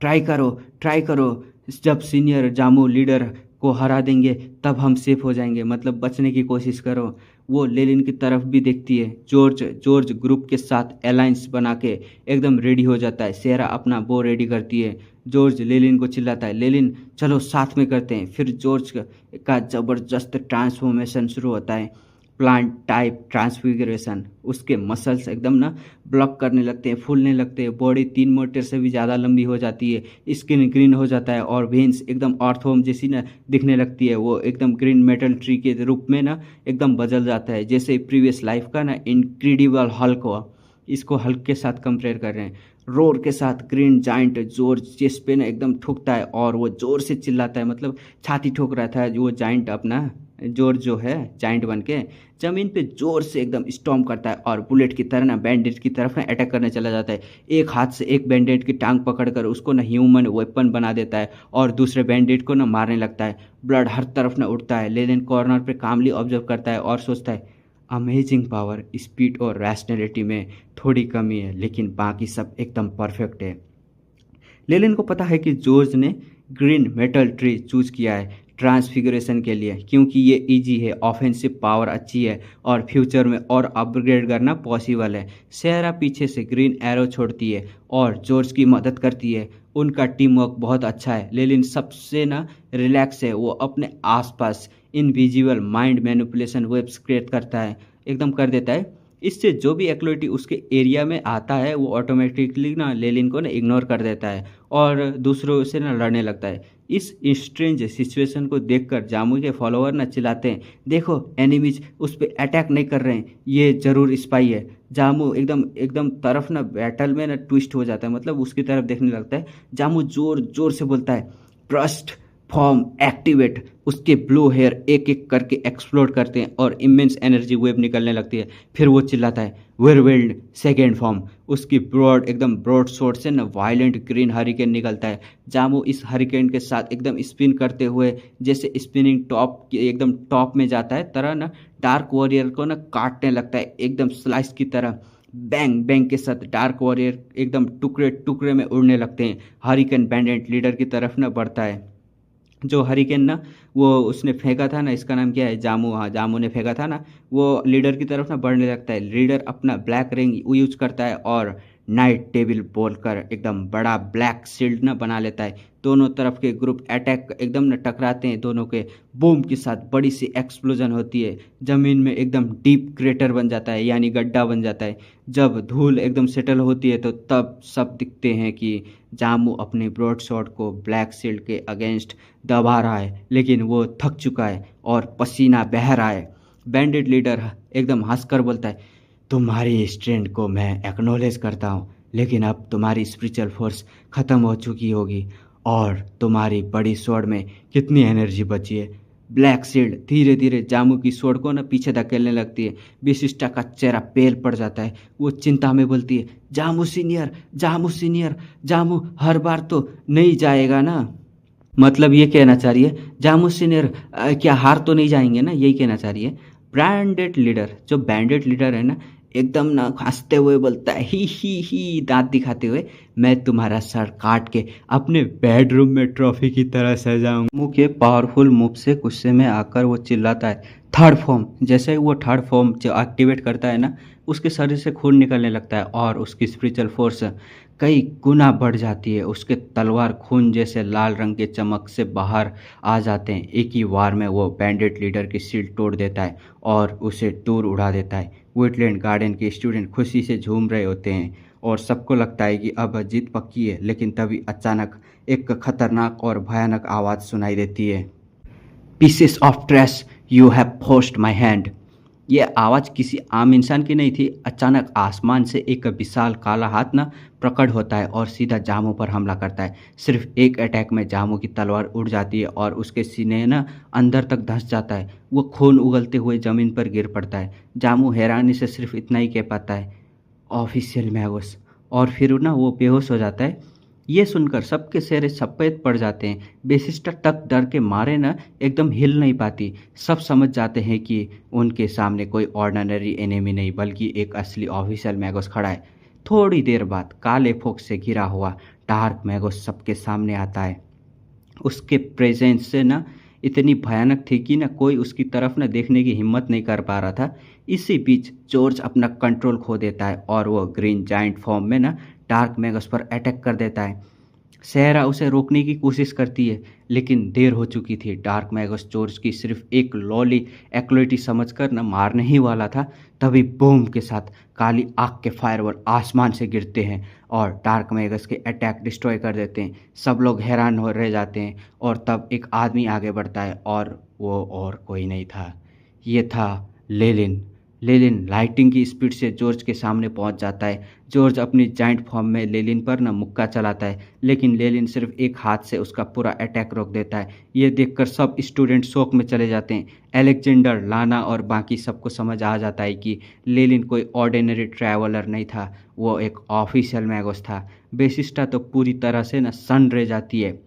ट्राई करो, ट्राई करो। जब सीनियर जामू लीडर को हरा देंगे तब हम सेफ हो जाएंगे, मतलब बचने की कोशिश करो। वो लेलिन की तरफ भी देखती है। जॉर्ज जॉर्ज ग्रुप के साथ अलायंस बना के एकदम रेडी हो जाता है। सेरा अपना बो रेडी करती है। जॉर्ज लेलिन को चिल्लाता है, लेलिन चलो साथ में करते हैं। फिर जॉर्ज का ज़बरदस्त ट्रांसफॉर्मेशन शुरू होता है, प्लांट टाइप ट्रांसफिगरेशन। उसके मसल्स एकदम ना ब्लॉक करने लगते हैं, फूलने लगते हैं। बॉडी 3 मीटर से भी ज़्यादा लंबी हो जाती है। स्किन ग्रीन हो जाता है और वेन्स एकदम अर्थवॉर्म जैसी ना दिखने लगती है। वो एकदम ग्रीन मेटल ट्री के रूप में ना एकदम बदल जाता है, जैसे प्रीवियस लाइफ का ना इनक्रेडिबल हल्क हुआ। इसको हल्क के साथ कंपेयर कर रहे हैं। रोर के साथ ग्रीन जाइंट जॉर्ज चेस्ट पे ना एकदम ठुकता है और वो जोर से चिल्लाता है, मतलब छाती ठोक रहा था वो जाइंट अपना जॉर्ज जो है जाइंट बन के जमीन पे जोर से एकदम स्टॉम्प करता है और बुलेट की तरह ना बैंडेड की तरफ ना अटैक करने चला जाता है। एक हाथ से एक बैंडेड की टांग पकड़कर उसको ना ह्यूमन वेपन बना देता है और दूसरे बैंडेड को ना मारने लगता है। ब्लड हर तरफ ना उठता है। लेनिन कॉर्नर पे कामली ऑब्जर्व करता है और सोचता है, अमेजिंग पावर, स्पीड और रैशनैलिटी में थोड़ी कमी है लेकिन बाकी सब एकदम परफेक्ट है। लेलिन को पता है कि जॉर्ज ने ग्रीन मेटल ट्री चूज किया है ट्रांसफिगरेशन के लिए, क्योंकि ये इजी है, ऑफेंसिव पावर अच्छी है और फ्यूचर में और अपग्रेड करना पॉसिबल है। सेरा पीछे से ग्रीन एरो छोड़ती है और जॉर्ज की मदद करती है। उनका टीम वर्क बहुत अच्छा है। लेलिन सबसे ना रिलैक्स है। वो अपने आसपास invisible mind manipulation webs create करता है, एकदम कर देता है। इससे जो भी एक्टिविटी उसके एरिया में आता है वो ऑटोमेटिकली ना लेलिन को ना इग्नोर कर देता है और दूसरों से ना लड़ने लगता है। इस स्ट्रेंज सिचुएशन को देखकर जामू के फॉलोअर ना चिल्लाते हैं, देखो एनिमीज उस पर अटैक नहीं कर रहे हैं, ये जरूर स्पाई है। जामू एकदम एकदम तरफ ना बैटल में ना ट्विस्ट हो जाता है, मतलब उसकी तरफ देखने लगता है। जामू जोर जोर से बोलता है, ट्रस्ट फॉर्म एक्टिवेट। उसके ब्लू हेयर एक एक करके एक्सप्लोड करते हैं और इमेंस एनर्जी वेव निकलने लगती है। फिर वो चिल्लाता है वेयरविल्ड सेकेंड फॉर्म। उसकी ब्रॉड एकदम ब्रॉड शॉट से ना वायलेंट ग्रीन हरिकेन निकलता है। जामू इस हरिकेन के साथ एकदम स्पिन करते हुए जैसे स्पिनिंग टॉप एकदम टॉप में जाता है तरह ना डार्क वॉरियर को ना काटने लगता है एकदम स्लाइस की तरह। बैंग बैंग के साथ डार्क वॉरियर एकदम टुकड़े टुकड़े में उड़ने लगते हैं। हरिकेन बैंडेंट लीडर की तरफ ना बढ़ता है। जो हरिकेन ना वो उसने फेंका था ना, इसका नाम क्या है, जामू, हाँ जामू ने फेंका था ना, वो लीडर की तरफ ना बढ़ने लगता है। लीडर अपना ब्लैक रिंग यूज करता है और नाइट टेबल बोलकर एकदम बड़ा ब्लैक शील्ड ना बना लेता है। दोनों तरफ के ग्रुप अटैक एकदम ना टकराते हैं। दोनों के बूम के साथ बड़ी सी एक्सप्लोजन होती है। जमीन में एकदम डीप क्रेटर बन जाता है यानी गड्ढा बन जाता है। जब धूल एकदम सेटल होती है तो तब सब दिखते हैं कि जामू अपने ब्रॉड शॉट को ब्लैक शील्ड के अगेंस्ट दबा रहा है, लेकिन वो थक चुका है और पसीना बह रहा है। बैंडेड लीडर एकदम हंसकर बोलता है तुम्हारी स्ट्रेंथ को मैं एक्नॉलेज करता हूँ, लेकिन अब तुम्हारी स्पिरिचुअल फोर्स खत्म हो चुकी होगी और तुम्हारी बड़ी स्वord में कितनी एनर्जी बची है। ब्लैक शील्ड धीरे धीरे जामू की स्वord को ना पीछे धकेलने लगती है। विशिष्टा का चेहरा पेल पड़ जाता है। वो चिंता में बोलती है जामू सीनियर, जामू सीनियर, जामू हर बार तो नहीं जाएगा ना। मतलब ये कहना चाह रही है जामू सीनियर क्या हार तो नहीं जाएंगे ना, यही कहना चाह रही है। ब्रांडेड लीडर, जो बैंडेड लीडर है ना, एकदम ना हंसते हुए बोलता है ही दांत दिखाते हुए, मैं तुम्हारा सर काट के अपने बेडरूम में ट्रॉफी की तरह सजाऊंगा। मुंह के पावरफुल मूव से गुस्से में आकर वो चिल्लाता है थर्ड फॉर्म। जैसे ही वो थर्ड फॉर्म जो एक्टिवेट करता है ना, उसके शरीर से खून निकलने लगता है और उसकी स्पिरिचुअल फोर्स कई गुना बढ़ जाती है। उसके तलवार खून जैसे लाल रंग के चमक से बाहर आ जाते हैं। एक ही वार में वो बैंडेड लीडर की शील्ड तोड़ देता है और उसे दूर उड़ा देता है। वेटलैंड गार्डन के स्टूडेंट खुशी से झूम रहे होते हैं और सबको लगता है कि अब जीत पक्की है, लेकिन तभी अचानक एक खतरनाक और भयानक आवाज़ सुनाई देती है pieces of trash you have forced my hand. यह आवाज़ किसी आम इंसान की नहीं थी। अचानक आसमान से एक विशाल काला हाथ ना प्रकट होता है और सीधा जामू पर हमला करता है। सिर्फ एक अटैक में जामू की तलवार उड़ जाती है और उसके सीने ना अंदर तक धंस जाता है। वो खून उगलते हुए ज़मीन पर गिर पड़ता है। जामू हैरानी से सिर्फ इतना ही कह पाता है ऑफिशियल मैगोस, और फिर ना वो बेहोश हो जाता है। ये सुनकर सबके चेहरे सफ़ेद पड़ जाते हैं। बेसिस्टा तक डर के मारे ना एकदम हिल नहीं पाती। सब समझ जाते हैं कि उनके सामने कोई ऑर्डिनरी एनिमी नहीं बल्कि एक असली ऑफिशियल मैगोस खड़ा है। थोड़ी देर बाद काले फोक से घिरा हुआ डार्क मैगोस सबके सामने आता है। उसके प्रेजेंस से ना इतनी भयानक थी कि ना कोई उसकी तरफ ना देखने की हिम्मत नहीं कर पा रहा था। इसी बीच जॉर्ज अपना कंट्रोल खो देता है और वो ग्रीन जाइंट फॉर्म में ना डार्क मैगस पर अटैक कर देता है। सहरा उसे रोकने की कोशिश करती है, लेकिन देर हो चुकी थी। डार्क मैगस जॉर्ज की सिर्फ एक लॉली एक्लोइटी समझकर न मारने ही वाला था। तभी बूम के साथ काली आग के फायरबॉल आसमान से गिरते हैं और डार्क मैगस के अटैक डिस्ट्रॉय कर देते हैं। सब लोग हैरान हो रह जाते हैं और तब एक आदमी आगे बढ़ता है और वो और कोई नहीं था, ये था लेलिन। लेलिन लाइटिंग की स्पीड से जॉर्ज के सामने पहुंच जाता है। जॉर्ज अपनी जाइंट फॉर्म में लेलिन पर न मुक्का चलाता है, लेकिन लेलिन सिर्फ एक हाथ से उसका पूरा अटैक रोक देता है। ये देखकर सब स्टूडेंट शोक में चले जाते हैं। एलेक्जेंडर, लाना और बाकी सबको समझ आ जाता है कि लेलिन कोई ऑर्डिनरी ट्रैवलर नहीं था, वो एक ऑफिशियल मैगोस था। बेसिस्टा तो पूरी तरह से न सन रह जाती है।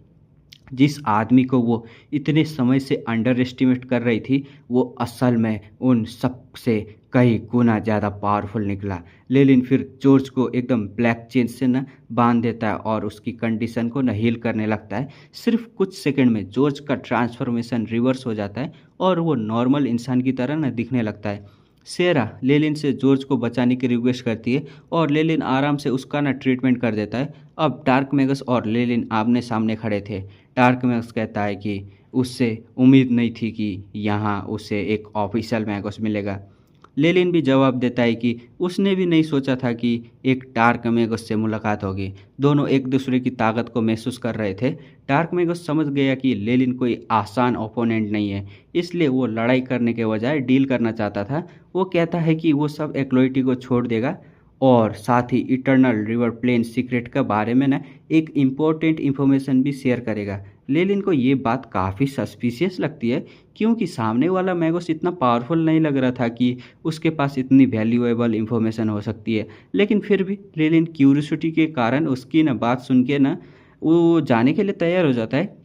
जिस आदमी को वो इतने समय से अंडर एस्टिमेट कर रही थी, वो असल में उन सब से कई गुना ज़्यादा पावरफुल निकला। लेलिन फिर जॉर्ज को एकदम ब्लैक चेन से न बांध देता है और उसकी कंडीशन को न हील करने लगता है। सिर्फ कुछ सेकंड में जॉर्ज का ट्रांसफॉर्मेशन रिवर्स हो जाता है और वो नॉर्मल इंसान की तरह न दिखने लगता है। सेरा लेलिन से जॉर्ज को बचाने की रिक्वेस्ट करती है और लेलिन आराम से उसका ना ट्रीटमेंट कर देता है। अब डार्क मैगस और लेलिन आमने सामने खड़े थे। डार्क मैगस कहता है कि उससे उम्मीद नहीं थी कि यहाँ उसे एक ऑफिशियल मैगस मिलेगा। लेलिन भी जवाब देता है कि उसने भी नहीं सोचा था कि एक डार्क मैगस से मुलाकात होगी। दोनों एक दूसरे की ताकत को महसूस कर रहे थे। डार्क मैगस समझ गया कि लेलिन कोई आसान ओपोनेंट नहीं है, इसलिए वो लड़ाई करने के बजाय डील करना चाहता था। वो कहता है कि वो सब एक्लोइटी को छोड़ देगा और साथ ही इटर्नल रिवर प्लेन सीक्रेट के बारे में ना एक इम्पोर्टेंट इन्फॉर्मेशन भी शेयर करेगा। लेलिन को ये बात काफ़ी सस्पिशियस लगती है, क्योंकि सामने वाला मैगोस इतना पावरफुल नहीं लग रहा था कि उसके पास इतनी वैल्यूएबल इंफॉर्मेशन हो सकती है। लेकिन फिर भी लेलिन क्यूरियोसिटी के कारण उसकी ना बात सुन के ना वो जाने के लिए तैयार हो जाता है।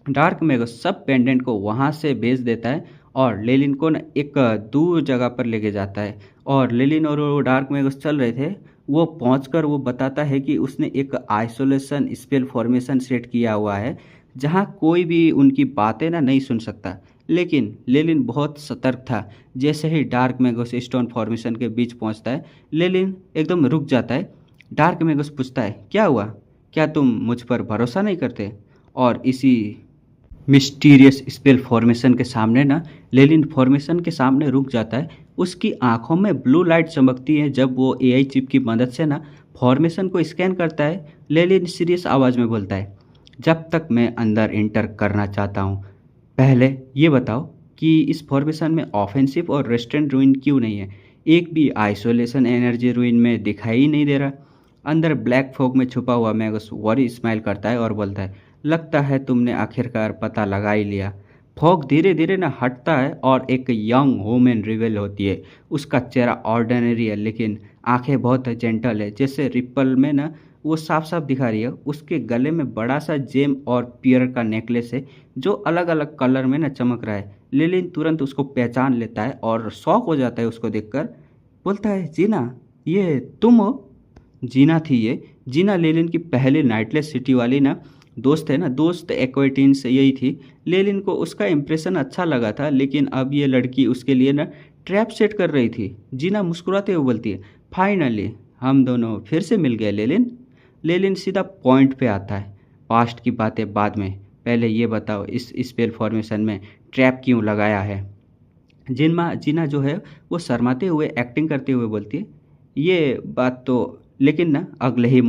डार्क मैगस सब पेंडेंट को वहाँ से भेज देता है और लेलिन को ना एक दूर जगह पर लेके जाता है। और लेलिन और वो डार्क मैगस चल रहे थे, वो पहुंचकर वो बताता है कि उसने एक आइसोलेशन स्पेल फॉर्मेशन सेट किया हुआ है, जहाँ कोई भी उनकी बातें ना नहीं सुन सकता। लेकिन लेलिन बहुत सतर्क था। जैसे ही डार्क मैगस स्टोन फॉर्मेशन के बीच पहुंचता है, लेलिन एकदम रुक जाता है। डार्क मैगस पूछता है, क्या हुआ, क्या तुम मुझ पर भरोसा नहीं करते? और इसी मिस्टीरियस स्पेल फॉर्मेशन के सामने ना लेलिन फॉर्मेशन के सामने रुक जाता है। उसकी आंखों में ब्लू लाइट चमकती है जब वो एआई चिप की मदद से ना फॉर्मेशन को स्कैन करता है। लेलिन सीरियस आवाज़ में बोलता है, जब तक मैं अंदर इंटर करना चाहता हूँ, पहले ये बताओ कि इस फॉर्मेशन में ऑफेंसिव और रेस्टेंट रूइन क्यों नहीं है? एक भी आइसोलेशन एनर्जी रूइन में दिखाई ही नहीं दे रहा। अंदर ब्लैक फॉग में छुपा हुआ मैगस वरी स्माइल करता है और बोलता है, लगता है तुमने आखिरकार पता लगा ही लिया। फॉग धीरे धीरे ना हटता है और एक यंग वुमेन रिवील होती है। उसका चेहरा ऑर्डिनरी है, लेकिन आंखें बहुत जेंटल है, जैसे रिपल में ना वो साफ साफ दिखा रही है। उसके गले में बड़ा सा जेम और पियर का नेकलेस है, जो अलग अलग कलर में ना चमक रहा है। लेलिन तुरंत उसको पहचान लेता है और शॉक हो जाता है उसको देखकर। बोलता है, जीना, ये तुम हो? जीना थी ये। जीना लेलिन की पहले नाइटलेस सिटी वाली ना दोस्त है ना, दोस्त एक्वेटेंस यही थी। लेलिन को उसका इम्प्रेशन अच्छा लगा था, लेकिन अब ये लड़की उसके लिए ना ट्रैप सेट कर रही थी। जीना मुस्कुराते हुए बोलती है, फाइनली हम दोनों फिर से मिल गए लेलिन। लेलिन सीधा पॉइंट पे आता है, पास्ट की बातें बाद में, पहले ये बताओ इस स्पेल फॉर्मेशन में ट्रैप क्यों लगाया है? जीना जो है वो शर्माते हुए एक्टिंग करते हुए बोलती है, ये बात तो, लेकिन ना अगले ही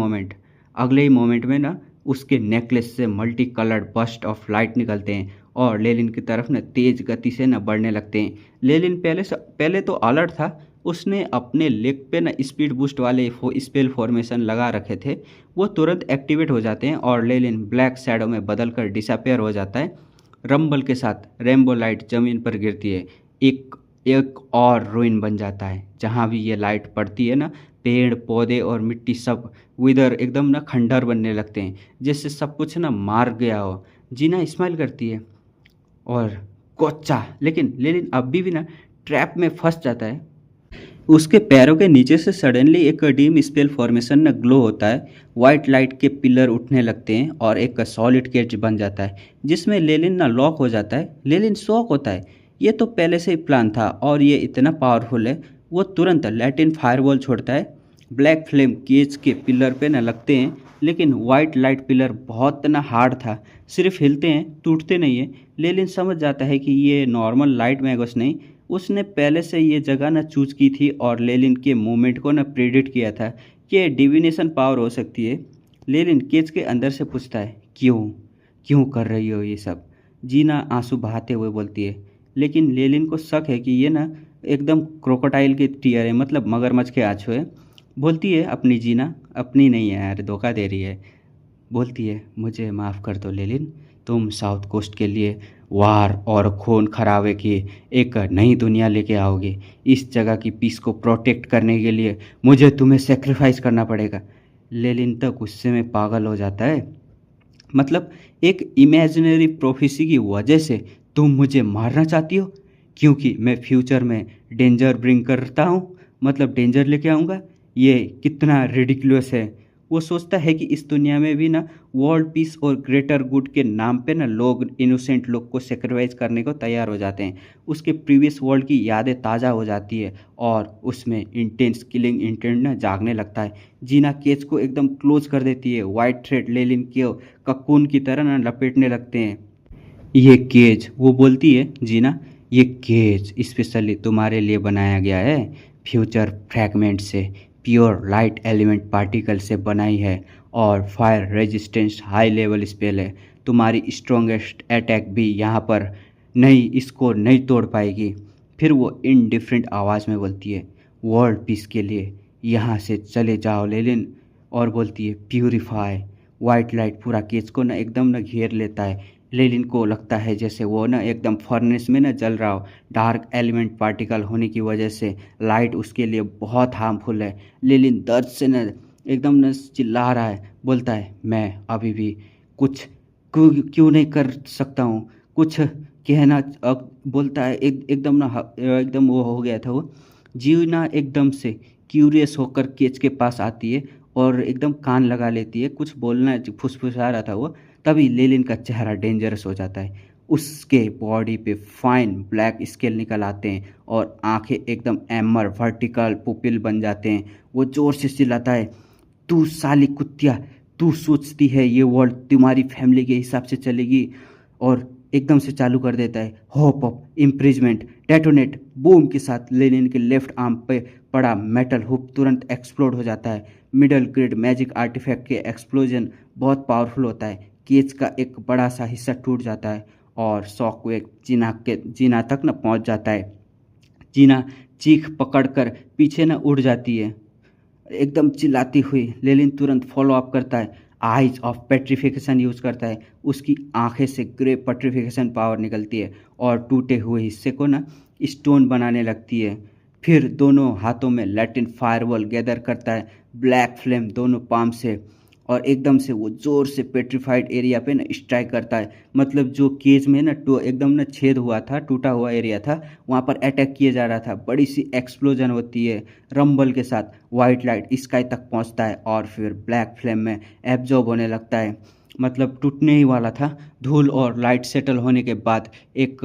मोमेंट में ना उसके नेकलेस से multi coloured burst of light निकलते हैं और लेलिन की तरफ ना तेज गति से ना बढ़ने लगते हैं। लेलिन पहले तो अलर्ट था। उसने अपने लेग पे ना स्पीड बूस्ट वाले स्पेल फॉर्मेशन लगा रखे थे। वो तुरंत एक्टिवेट हो जाते हैं और लेलिन ब्लैक शैडो में बदल कर डिसअपेयर हो जाता है। रंबल के साथ रेनबो लाइट जमीन पर गिरती है। एक एक और रूइन बन जाता है। जहाँ भी ये लाइट पड़ती है ना, पेड़ पौधे और मिट्टी सब विदर एकदम ना खंडर बनने लगते हैं, जैसे सब कुछ ना मार गया हो। जीना स्माइल करती है और कोच्चा, लेकिन लेलिन अभी भी ना ट्रैप में फंस जाता है। उसके पैरों के नीचे से सडनली एक डीम स्पेल फॉर्मेशन ना ग्लो होता है। वाइट लाइट के पिलर उठने लगते हैं और एक सॉलिड केज बन जाता है, जिसमें लेलिन ना लॉक हो जाता है। लेलिन शॉक होता है, ये तो पहले से ही प्लान था और ये इतना पावरफुल है। वो तुरंत लैटिन फायरबॉल छोड़ता है। ब्लैक फ्लेम केज के पिलर पे ना लगते हैं, लेकिन वाइट लाइट पिलर बहुत ना हार्ड था, सिर्फ हिलते हैं, टूटते नहीं है। लेलिन समझ जाता है कि ये नॉर्मल लाइट मैगस नहीं, उसने पहले से ये जगह ना चूज की थी और लेलिन के मूवमेंट को ना प्रेडिक्ट किया था कि डिविनेशन पावर हो सकती है। लेलिन केज के अंदर से पूछता है, क्यों क्यों कर रही हो ये सब? जीना आंसू बहाते हुए बोलती है, लेकिन लेलिन को शक है कि ये ना एकदम क्रोकोडाइल के टीयर है, मतलब मगरमच्छ के आंसू है। बोलती है, अपनी जीना, अपनी नहीं है यार, धोखा दे रही है। बोलती है, मुझे माफ़ कर दो लेलिन, तुम साउथ कोस्ट के लिए वार और खून खराबे की एक नई दुनिया लेके आओगे। इस जगह की पीस को प्रोटेक्ट करने के लिए मुझे तुम्हें सेक्रीफाइस करना पड़ेगा। लेलिन तो गुस्से में पागल हो जाता है, मतलब एक इमेजिनरी प्रोफेसी की वजह से तुम मुझे मारना चाहती हो क्योंकि मैं फ्यूचर में डेंजर ब्रिंग करता हूँ, मतलब डेंजर लेके आऊँगा? ये कितना रिडिकुलस है। वो सोचता है कि इस दुनिया में भी ना वर्ल्ड पीस और ग्रेटर गुड के नाम पे ना लोग इनोसेंट लोग को सेक्रीफाइस करने को तैयार हो जाते हैं। उसके प्रीवियस वर्ल्ड की यादें ताज़ा हो जाती है और उसमें इंटेंस किलिंग इंटेंट ना जागने लगता है। जीना केज को एकदम क्लोज कर देती है। वाइट थ्रेड लेलिन के ककून की तरह ना लपेटने लगते हैं। ये केज, वो बोलती है, जीना, ये केज स्पेशली तुम्हारे लिए बनाया गया है, फ्यूचर फ्रैगमेंट से, प्योर लाइट एलिमेंट पार्टिकल से बनाई है और fire resistance high level spell है। तुम्हारी स्ट्रॉन्गेस्ट अटैक भी यहाँ पर नहीं, इसको नहीं तोड़ पाएगी। फिर वो इनडिफरेंट आवाज़ में बोलती है, वर्ल्ड पीस के लिए यहाँ से चले जाओ लेलिन। और बोलती है, प्यूरिफाई, वाइट लाइट पूरा केज को ना एकदम ना घेर लेता है। लेलिन को लगता है जैसे वो ना एकदम फर्नेस में ना जल रहा हो। डार्क एलिमेंट पार्टिकल होने की वजह से लाइट उसके लिए बहुत हार्मफुल है। लेलिन दर्द से ना एकदम ना चिल्ला रहा है, बोलता है मैं अभी भी कुछ क्यों क्यों नहीं कर सकता हूँ, कुछ कहना बोलता है। एकदम ना एकदम वो हो गया था वो। जीवना एकदम से क्यूरियस होकर केच के पास आती है और एकदम कान लगा लेती है, कुछ बोलना फुसफुसा रहा था वो। तभी लेलिन का चेहरा डेंजरस हो जाता है। उसके बॉडी पे फाइन ब्लैक स्केल निकल आते हैं और आंखें एकदम एमर वर्टिकल पुपिल बन जाते हैं। वो जोर से चिल्लाता है, तू साली कुत्तिया, तू सोचती है ये वर्ल्ड तुम्हारी फैमिली के हिसाब से चलेगी? और एकदम से चालू कर देता है hope of imprisonment. Detonate boom के साथ लेनिन के लेफ्ट आर्म पे पड़ा मेटल हुक तुरंत एक्सप्लोड हो जाता है। मिडल ग्रेड मैजिक आर्टिफैक्ट के एक्सप्लोजन बहुत पावरफुल होता है। केज का एक बड़ा सा हिस्सा टूट जाता है और शॉकवेव जीना तक न पहुंच जाता है। जीना चीख पकड़कर पीछे न उड़ जाती है एकदम चिल्लाती हुई। लेलिन तुरंत फॉलो अप करता है, आइज ऑफ पेट्रिफिकेशन यूज करता है। उसकी आंखें से ग्रे पेट्रिफिकेशन पावर निकलती है और टूटे हुए हिस्से को ना स्टोन बनाने लगती है। फिर दोनों हाथों में लैटिन फायरवॉल गैदर करता है, ब्लैक फ्लेम दोनों पाम से, और एकदम से वो जोर से पेट्रीफाइड एरिया पे ना स्ट्राइक करता है। मतलब जो केज में ना एकदम ना छेद हुआ था, टूटा हुआ एरिया था, वहाँ पर अटैक किया जा रहा था। बड़ी सी एक्सप्लोजन होती है रंबल के साथ। वाइट लाइट स्काई तक पहुँचता है और फिर ब्लैक फ्लेम में एब्जॉर्ब होने लगता है। मतलब टूटने ही वाला था। धूल और लाइट सेटल होने के बाद एक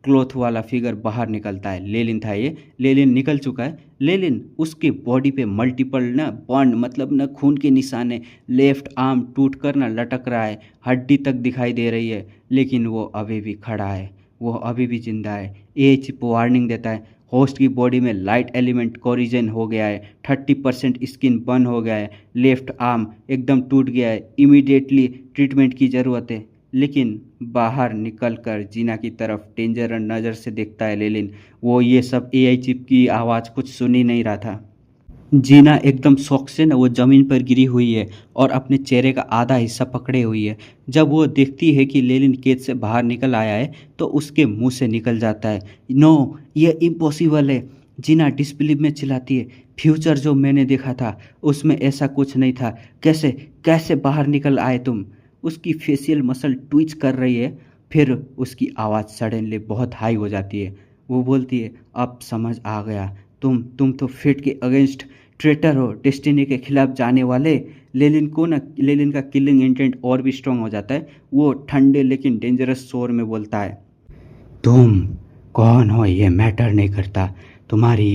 क्लोथ वाला फिगर बाहर निकलता है। लेलिन था ये। लेलिन निकल चुका है। लेलिन उसके बॉडी पे मल्टीपल ना बर्न मतलब ना खून के निशान है। लेफ्ट आर्म टूट कर ना लटक रहा है, हड्डी तक दिखाई दे रही है, लेकिन वो अभी भी खड़ा है, वो अभी भी जिंदा है। ये चिप वार्निंग देता है, होस्ट की बॉडी में लाइट एलिमेंट कोरिजन हो गया है, 30% स्किन बर्न हो गया है, लेफ्ट आर्म एकदम टूट गया है, इमीडिएटली ट्रीटमेंट की ज़रूरत है। लेकिन बाहर निकलकर जीना की तरफ डेंजर नज़र से देखता है लेलिन। वो ये सब एआई चिप की आवाज़ कुछ सुन ही नहीं रहा था। जीना एकदम शौक से ना वो ज़मीन पर गिरी हुई है और अपने चेहरे का आधा हिस्सा पकड़े हुई है। जब वो देखती है कि लेलिन केज से बाहर निकल आया है तो उसके मुंह से निकल जाता है, नो ये इम्पॉसिबल है। जीना डिसबिलीव में चिल्लाती है, फ्यूचर जो मैंने देखा था उसमें ऐसा कुछ नहीं था, कैसे कैसे बाहर निकल आए तुम? उसकी फेशियल मसल ट्विच कर रही है। फिर उसकी आवाज़ सडनली बहुत हाई हो जाती है। वो बोलती है, अब समझ आ गया, तुम तो फेट के अगेंस्ट ट्रेटर हो, डेस्टिनी के खिलाफ जाने वाले। लेलिन का किलिंग इंटेंट और भी स्ट्रांग हो जाता है। वो ठंडे लेकिन डेंजरस शोर में बोलता है, तुम कौन हो ये मैटर नहीं करता, तुम्हारी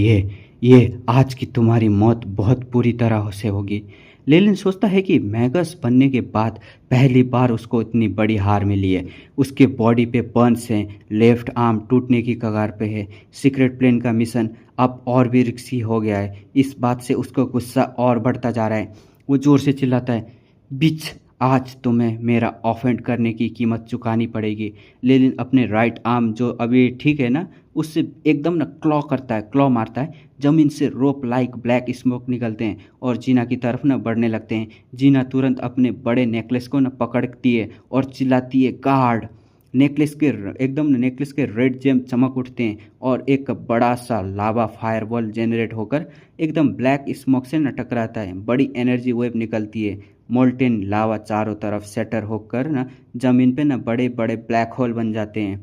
ये आज की तुम्हारी मौत बहुत बुरी तरह से होगी। लेलिन सोचता है कि मैगस बनने के बाद पहली बार उसको इतनी बड़ी हार मिली है। उसके बॉडी पे बर्न्स हैं, लेफ्ट आर्म टूटने की कगार पे है। सीक्रेट प्लेन का मिशन अब और भी रिस्की हो गया है। इस बात से उसका गुस्सा और बढ़ता जा रहा है। वो ज़ोर से चिल्लाता है, बिच, आज तुम्हें मेरा ऑफेंड करने की कीमत चुकानी पड़ेगी। लेलिन अपने राइट आर्म जो अभी ठीक है ना, उससे एकदम ना क्लॉ करता है, क्लॉ मारता है। ज़मीन से रोप लाइक ब्लैक स्मोक निकलते हैं और जीना की तरफ ना बढ़ने लगते हैं। जीना तुरंत अपने बड़े नेकलेस को ना पकड़ती है और चिल्लाती है, गार्ड। नेकलेस के रेड जेम चमक उठते हैं और एक बड़ा सा लावा फायरबॉल जनरेट होकर एकदम ब्लैक स्मोक से न टकराता है। बड़ी एनर्जी वेव निकलती है। मोल्टेन लावा चारों तरफ सेटर होकर ना जमीन पे ना बड़े बड़े ब्लैक होल बन जाते हैं।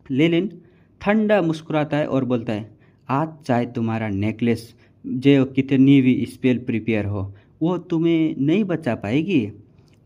लेलिन ठंडा मुस्कुराता है और बोलता है, आज चाहे तुम्हारा नेकलेस जो कितनी भी स्पेल प्रिपेयर हो, वो तुम्हें नहीं बचा पाएगी।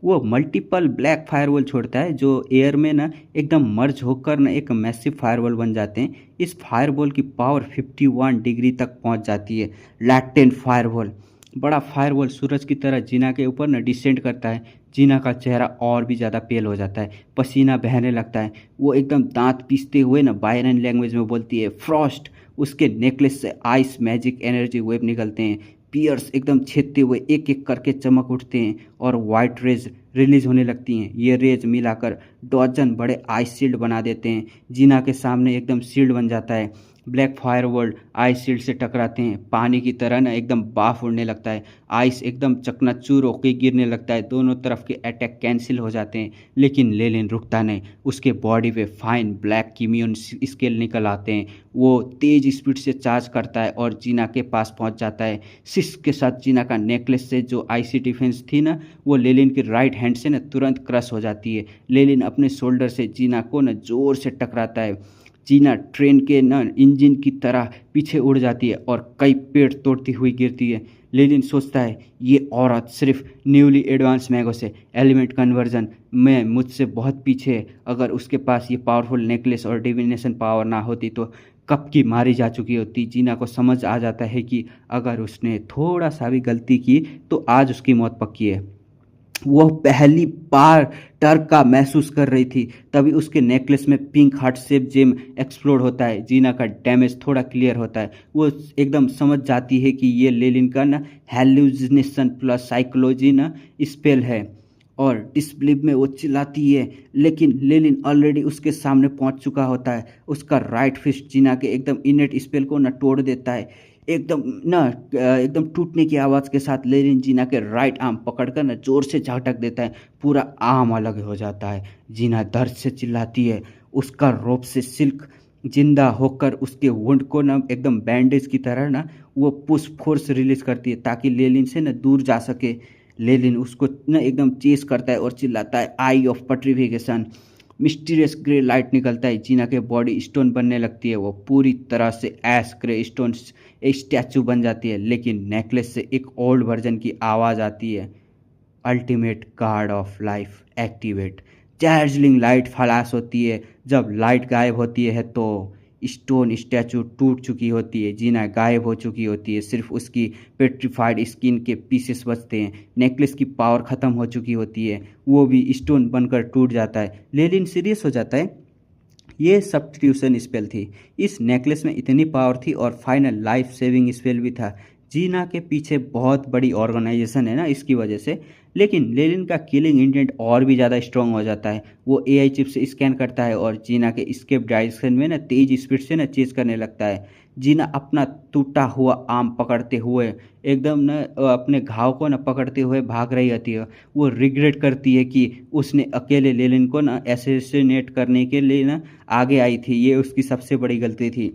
वो मल्टीपल ब्लैक फायरवॉल छोड़ता है जो एयर में ना एकदम मर्ज होकर ना एक मैसिव फायरवॉल बन जाते हैं। इस फायरवॉल की पावर 51 डिग्री तक पहुंच जाती है। लैटेंट फायरवॉल, बड़ा फायरवॉल सूरज की तरह जीना के ऊपर ना डिसेंड करता है। जीना का चेहरा और भी ज़्यादा पेल हो जाता है, पसीना बहने लगता है। वो एकदम दांत पीसते हुए ना बायरन लैंग्वेज में बोलती है, फ्रॉस्ट। उसके नेकलेस से आइस मैजिक एनर्जी वेव निकलते हैं। पियर्स एकदम छेदते हुए एक एक करके चमक उठते हैं और वाइट रेज रिलीज होने लगती हैं। ये रेज मिलाकर डॉजन बड़े आइस शील्ड बना देते हैं। जीना के सामने एकदम शील्ड बन जाता है। ब्लैक फायरवर्ल्ड आइस शील्ड से टकराते हैं, पानी की तरह ना एकदम बाफ उड़ने लगता है, आइस एकदम चकनाचूर होके गिरने लगता है, दोनों तरफ के अटैक कैंसिल हो जाते हैं। लेकिन लेलिन रुकता नहीं, उसके बॉडी पे फाइन ब्लैक कीमियन स्केल निकल आते हैं। वो तेज स्पीड से चार्ज करता है और जीना के पास पहुंच जाता है। सिस के साथ जीना का नेकलेस से जो आईसी डिफेंस थी ना, वो लेलिन की राइट हैंड से ना तुरंत क्रश हो जाती है। लेलिन अपने शोल्डर से जीना को ना जोर से टकराता है। जीना ट्रेन के ना इंजन की तरह पीछे उड़ जाती है और कई पेड़ तोड़ती हुई गिरती है। लेलिन सोचता है ये औरत सिर्फ न्यूली एडवांस मैगो से एलिमेंट कन्वर्जन में मुझसे बहुत पीछे है। अगर उसके पास ये पावरफुल नेकलेस और डिविनेशन पावर ना होती तो कब की मारी जा चुकी होती। जीना को समझ आ जाता है कि अगर उसने थोड़ा सा भी गलती की तो आज उसकी मौत पक्की है। वह पहली बार डर का महसूस कर रही थी। तभी उसके नेकलेस में pink heart shape gem explode होता है। जीना का डैमेज थोड़ा क्लियर होता है। वो एकदम समझ जाती है कि ये लेलिन का ना हेलुसिनेशन प्लस साइकोलॉजी ना स्पेल है और डिसबिलीव में वो चिल्लाती है। लेकिन लेलिन ऑलरेडी उसके सामने पहुंच चुका होता है। उसका राइट फिस्ट जीना के एकदम इनेट स्पेल को ना तोड़ देता है। एकदम टूटने की आवाज़ के साथ लेनिन जीना के राइट आर्म पकड़कर ना जोर से झटक देता है। पूरा आर्म अलग हो जाता है। जीना दर्द से चिल्लाती है। उसका रोप से सिल्क जिंदा होकर उसके वुंड को ना एकदम बैंडेज की तरह ना वो पुश फोर्स रिलीज करती है ताकि लेलिन से ना दूर जा सके। लेलिन उसको ना एकदम चेस करता है और चिल्लाता है आई ऑफ पट्रिफिकेशन। मिस्टीरियस ग्रे लाइट निकलता है। जीना के बॉडी स्टोन बनने लगती है। वो पूरी तरह से ऐश ग्रे स्टोन एक स्टैचू बन जाती है। लेकिन नेकलेस से एक ओल्ड वर्जन की आवाज़ आती है, ultimate guard of life activate. Charging light flash होती है। जब लाइट गायब होती है तो स्टोन स्टैचू टूट चुकी होती है। जीना गायब हो चुकी होती है। सिर्फ उसकी पेट्रीफाइड स्किन के पीसेस बचते हैं। नेकलेस की पावर ख़त्म हो चुकी होती है। वो भी स्टोन बनकर टूट जाता है। लेलिन सीरियस हो जाता है। ये सब्स्टिट्यूशन स्पेल थी। इस नेकलेस में इतनी पावर थी और फाइनल लाइफ सेविंग स्पेल भी था। जीना के पीछे बहुत बड़ी ऑर्गेनाइजेशन है ना, इसकी वजह से। लेकिन लेलिन का किलिंग इंटेंट और भी ज़्यादा स्ट्रांग हो जाता है। वो एआई चिप से स्कैन करता है और जीना के स्केप डायरेक्शन में ना तेज स्पीड से ना चेज करने लगता है। जीना अपना टूटा हुआ आर्म पकड़ते हुए एकदम ना अपने घाव को ना पकड़ते हुए भाग रही होती है। वो रिग्रेट करती है कि उसने अकेले लेलिन को ना असैसिनेट करने के लिए ना आगे आई थी। ये उसकी सबसे बड़ी गलती थी।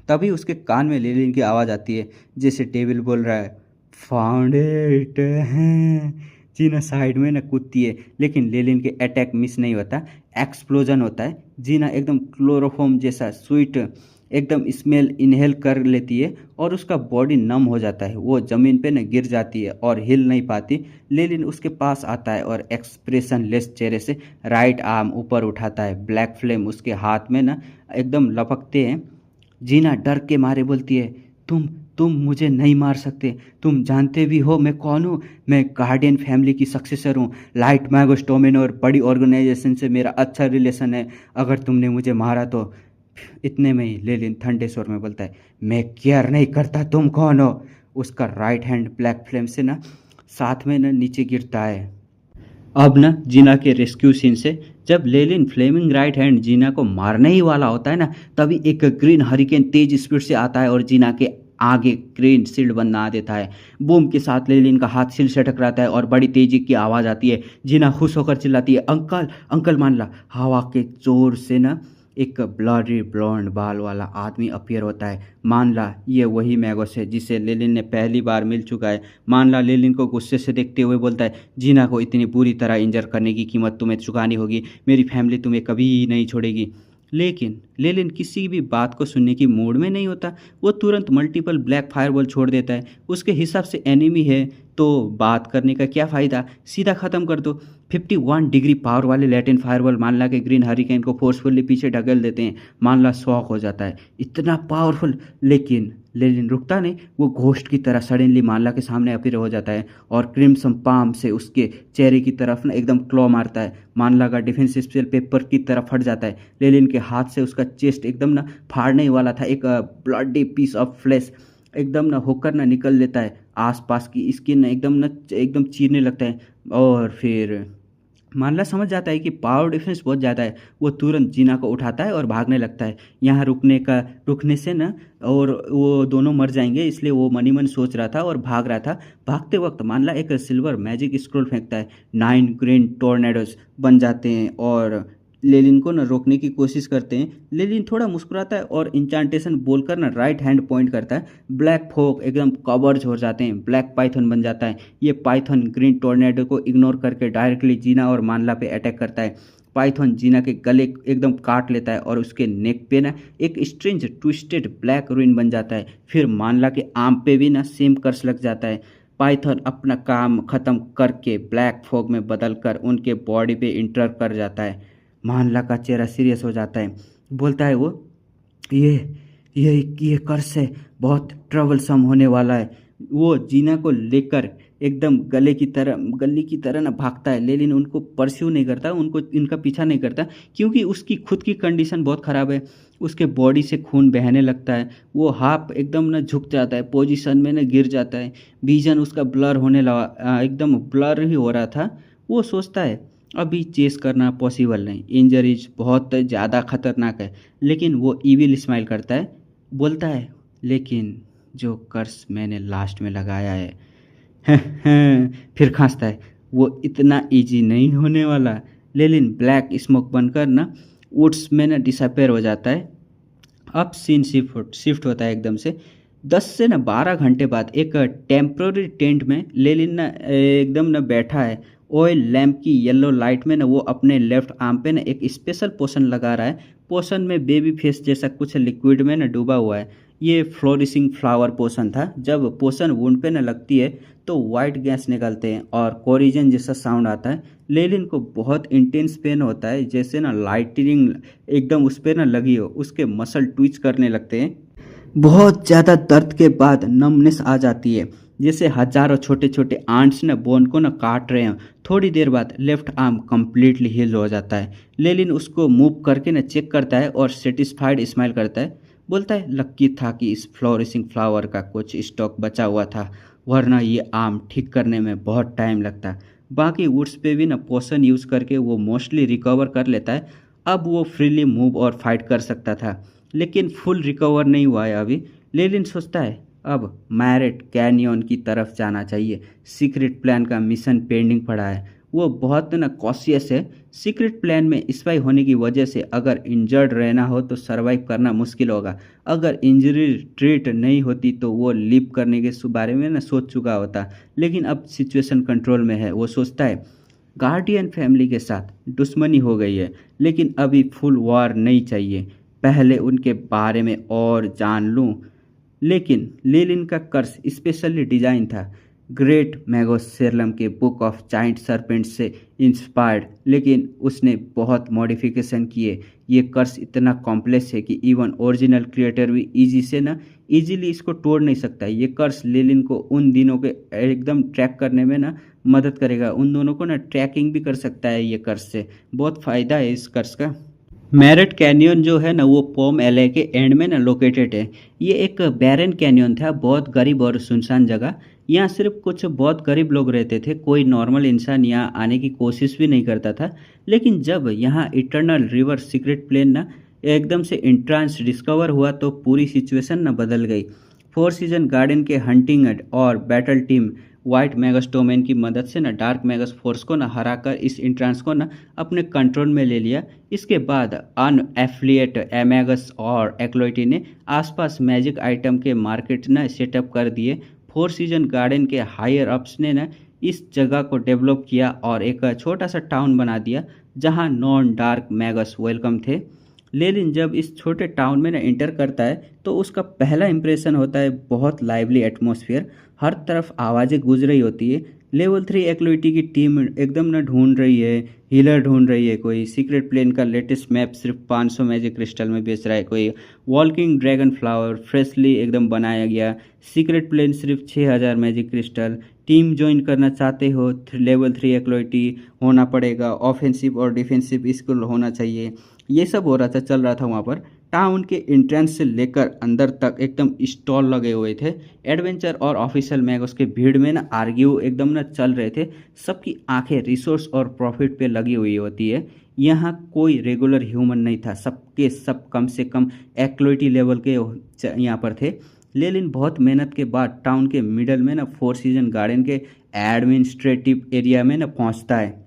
तभी उसके कान में लेलिन की आवाज़ आती है, जैसे टेबल बोल रहा है फाउंड इट है। जीना साइड में ना कूदती है लेकिन लेलिन के अटैक मिस नहीं होता। एक्सप्लोजन होता है। जीना एकदम क्लोरोफॉर्म जैसा स्वीट एकदम स्मेल इनहेल कर लेती है और उसका बॉडी नम हो जाता है। वो ज़मीन पे ना गिर जाती है और हिल नहीं पाती। लेलिन उसके पास आता है और एक्सप्रेशन लेस चेहरे से राइट आर्म ऊपर उठाता है। ब्लैक फ्लेम उसके हाथ में ना एकदम लपकते हैं। जीना डर के मारे बोलती है, तुम मुझे नहीं मार सकते। तुम जानते भी हो मैं कौन हूँ। मैं गार्डियन फैमिली की सक्सेसर हूँ। लाइट मैगोस और बड़ी ऑर्गेनाइजेशन से मेरा अच्छा रिलेशन है। अगर तुमने मुझे मारा तो। इतने में ही लेलिन ठंडे स्वर में बोलता है, मैं केयर नहीं करता तुम कौन हो। उसका राइट हैंड ब्लैक फ्लेम से ना साथ में ना नीचे गिरता है। अब ना जीना के रेस्क्यू सीन से जब लेलिन फ्लेमिंग राइट हैंड जीना को मारने ही वाला होता है ना, तभी एक ग्रीन हरिकेन तेज स्पीड से आता है और जीना के आगे ग्रीन शील्ड बना देता है। बूम के साथ लेलिन का हाथ शील्ड से टकराता है और बड़ी तेजी की आवाज़ आती है। जीना खुश होकर चिल्लाती है, अंकल अंकल मान ला। हवा के जोर से ना एक ब्लडी ब्लॉन्ड बाल वाला आदमी अपीयर होता है। मान ला ये वही मैगोस है जिसे लेलिन ने पहली बार मिल चुका है। मान ला लेलिन को गुस्से से देखते हुए बोलता है, जीना को इतनी बुरी तरह इंजर करने की कीमत तुम्हें चुकानी होगी। मेरी फैमिली तुम्हें कभी नहीं छोड़ेगी। लेकिन लेलिन किसी भी बात को सुनने की मूड में नहीं होता। वो तुरंत मल्टीपल ब्लैक फायरबॉल छोड़ देता है। उसके हिसाब से एनिमी है तो बात करने का क्या फ़ायदा, सीधा ख़त्म कर दो। 51 डिग्री पावर वाले लैटिन फायरबॉल मानला के ग्रीन हरिकेन को फोर्सफुली पीछे ढकेल देते हैं। मानला शॉक हो जाता है, इतना पावरफुल। लेकिन लेलिन रुकता नहीं। वो घोस्ट की तरह सडनली मानला के सामने अपीयर हो जाता है और क्रिम्सन पाम से उसके चेहरे की तरफ ना एकदम क्लॉ मारता है। मानला का डिफेंस स्पेल पेपर की तरफ फट जाता है। लेलिन के हाथ से उसका चेस्ट एकदम ना फाड़ने वाला था। एक ब्लडी पीस ऑफ फ्लैश एकदम ना होकर ना निकल लेता है। आसपास की स्किन एकदम चीरने लगता है और फिर मानला समझ जाता है कि पावर डिफरेंस बहुत ज़्यादा है। वो तुरंत जीना को उठाता है और भागने लगता है। यहाँ रुकने से ना और वो दोनों मर जाएंगे, इसलिए वो मनी मन सोच रहा था और भाग रहा था। भागते वक्त मानला एक सिल्वर मैजिक स्क्रोल फेंकता है। 9 ग्रीन टोर्नेडोज बन जाते हैं और लेलिन को ना रोकने की कोशिश करते हैं। लेलिन थोड़ा मुस्कुराता है और इंचांटेशन बोलकर ना राइट हैंड पॉइंट करता है। ब्लैक फोक एकदम कवर्ज हो जाते हैं, ब्लैक पाइथन बन जाता है। ये पाइथन ग्रीन टोर्नेडो को इग्नोर करके डायरेक्टली जीना और मानला पे अटैक करता है। पाइथन जीना के गले एकदम काट लेता है और उसके नेक पे ना एक स्ट्रेंज ट्विस्टेड ब्लैक रुइन बन जाता है। फिर मानला के आर्म पे भी ना सेम कर्स लग जाता है। पाइथन अपना काम खत्म करके ब्लैक फॉग में बदल कर उनके बॉडी पे इंटर कर जाता है। मानला का चेहरा सीरियस हो जाता है। बोलता है वो, ये ये कर्स है, बहुत ट्रबलसम होने वाला है। वो जीना को लेकर एकदम गली की तरह ना भागता है। लेकिन उनको परस्यू नहीं करता, उनको इनका पीछा नहीं करता, क्योंकि उसकी खुद की कंडीशन बहुत ख़राब है। उसके बॉडी से खून बहने लगता है। वो हाफ एकदम ना झुक जाता है, पोजीशन में ना गिर जाता है। विजन उसका ब्लर होने लगा, एकदम ब्लर ही हो रहा था। वो सोचता है अभी चेस करना पॉसिबल नहीं, इंजरीज बहुत ज़्यादा खतरनाक है। लेकिन वो ईविल स्माइल करता है, बोलता है लेकिन जो कर्स मैंने लास्ट में लगाया है फिर खांसता है, वो इतना इजी नहीं होने वाला। लेकिन ब्लैक स्मोक बनकर ना वुड्स में ना डिसअपेयर हो जाता है। अब सीन शिफ्ट होता है एकदम से। 10 से ना 12 घंटे बाद एक टेम्प्रोरी टेंट में लेलिन ना एकदम ना बैठा है। ऑयल लैम्प की येलो लाइट में ना वो अपने लेफ्ट आर्म पे ना एक स्पेशल पोशन लगा रहा है। पोशन में बेबी फेस जैसा कुछ लिक्विड में ना डूबा हुआ है। ये फ्लोरिशिंग फ्लावर पोशन था। जब पोशन वुंड पे ना लगती है तो वाइट गैस निकलते हैं और कोरिजन जैसा साउंड आता है। लेलिन को बहुत इंटेंस पेन होता है, जैसे ना लाइटनिंग एकदम उस पर ना लगी हो। उसके मसल ट्विच करने लगते हैं। बहुत ज़्यादा दर्द के बाद नमनेस आ जाती है, जैसे हजारों छोटे छोटे आंट्स ना बोन को ना काट रहे हैं। थोड़ी देर बाद लेफ्ट आर्म कंप्लीटली हील हो जाता है। लेलिन उसको मूव करके ना चेक करता है और सेटिस्फाइड स्माइल करता है। बोलता है लक्की था कि इस फ्लोरिशिंग फ्लावर का कुछ स्टॉक बचा हुआ था, वरना ये आर्म ठीक करने में बहुत टाइम लगता। बाकी वुड्स पे भी ना पोशन यूज़ करके वो मोस्टली रिकवर कर लेता है। अब वो फ्रीली मूव और फाइट कर सकता था, लेकिन फुल रिकवर नहीं हुआ है अभी। लेलिन सोचता है अब मैरेट कैनियन की तरफ जाना चाहिए। सीक्रेट प्लान का मिशन पेंडिंग पड़ा है। वो बहुत ना कॉशियस है। सीक्रेट प्लान में स्पाई होने की वजह से अगर इंजर्ड रहना हो तो सरवाइव करना मुश्किल होगा। अगर इंजरी ट्रीट नहीं होती तो वो लीव करने के बारे में ना सोच चुका होता। लेकिन अब सिचुएशन कंट्रोल में है। वो सोचता है गार्डियन फैमिली के साथ दुश्मनी हो गई है, लेकिन अभी फुल वॉर नहीं चाहिए। पहले उनके बारे में और जान लूँ। लेकिन लेलिन का कर्स स्पेशली डिजाइन था, ग्रेट मैगोसेरलम के बुक ऑफ जाइंट सरपेंट से इंस्पायर्ड, लेकिन उसने बहुत मॉडिफिकेशन किए। ये कर्स इतना कॉम्प्लेक्स है कि इवन ओरिजिनल क्रिएटर भी इजीली इसको तोड़ नहीं सकता। ये कर्स लेलिन को उन दिनों के एकदम ट्रैक करने में ना मदद करेगा। उन दोनों को ना ट्रैकिंग भी कर सकता है। ये कर्स से बहुत फ़ायदा है इस कर्स का। मैरेट कैनियन जो है ना वो पोम एलए के एंड में ना लोकेटेड है। ये एक बैरन कैनियन था, बहुत गरीब और सुनसान जगह। यहाँ सिर्फ कुछ बहुत गरीब लोग रहते थे। कोई नॉर्मल इंसान यहाँ आने की कोशिश भी नहीं करता था। लेकिन जब यहाँ इटर्नल रिवर सीक्रेट प्लेन ना एकदम से इंट्रांस डिस्कवर हुआ तो पूरी सिचुएशन ना बदल गई। 4 सीजन गार्डन के हंटिंग और battle team white Magas domain की मदद से ना डार्क मैगस फोर्स को ना हराकर इस इंट्रांस को ना अपने कंट्रोल में ले लिया। इसके बाद अनएफिलिएट एमैगस और एक्लोइटी ने आसपास मैजिक आइटम के मार्केट ना सेटअप कर दिए। 4 सीजन गार्डन के हायर अप्स ने ना इस जगह को डेवलप किया और एक छोटा सा टाउन बना दिया जहां नॉन डार्क मैगस वेलकम थे। लेकिन जब इस छोटे टाउन में ना इंटर करता है तो उसका पहला इंप्रेशन होता है बहुत लाइवली एटमॉस्फेयर। हर तरफ आवाज़ें गूंज रही होती है। लेवल 3 एक्लोइटी की टीम एकदम ना ढूंढ रही है, हीलर ढूंढ रही है। कोई सीक्रेट प्लेन का लेटेस्ट मैप सिर्फ 500 मैजिक क्रिस्टल में बेच रहा है। कोई वॉल्किंग ड्रैगन फ्लावर फ्रेशली एकदम बनाया गया, सीक्रेट प्लेन सिर्फ 6000 मैजिक क्रिस्टल। टीम ज्वाइन करना चाहते हो लेवल 3 एक्लोइटी होना पड़ेगा, ऑफेंसिव और डिफेंसिव स्किल होना चाहिए। ये सब हो रहा था, चल रहा था वहाँ पर। टाउन के एंट्रेंस से लेकर अंदर तक एकदम स्टॉल लगे हुए थे। एडवेंचर और ऑफिशियल मैगोस के भीड़ में ना आर्ग्यू एकदम ना चल रहे थे। सबकी आंखें रिसोर्स और प्रॉफिट पे लगी हुई होती है। यहाँ कोई रेगुलर ह्यूमन नहीं था, सबके सब कम से कम एक्लोइटी लेवल के यहाँ पर थे। लेकिन बहुत मेहनत के बाद टाउन के मिडल में ना फोर सीजन गार्डन के एडमिनिस्ट्रेटिव एरिया में ना पहुँचता है।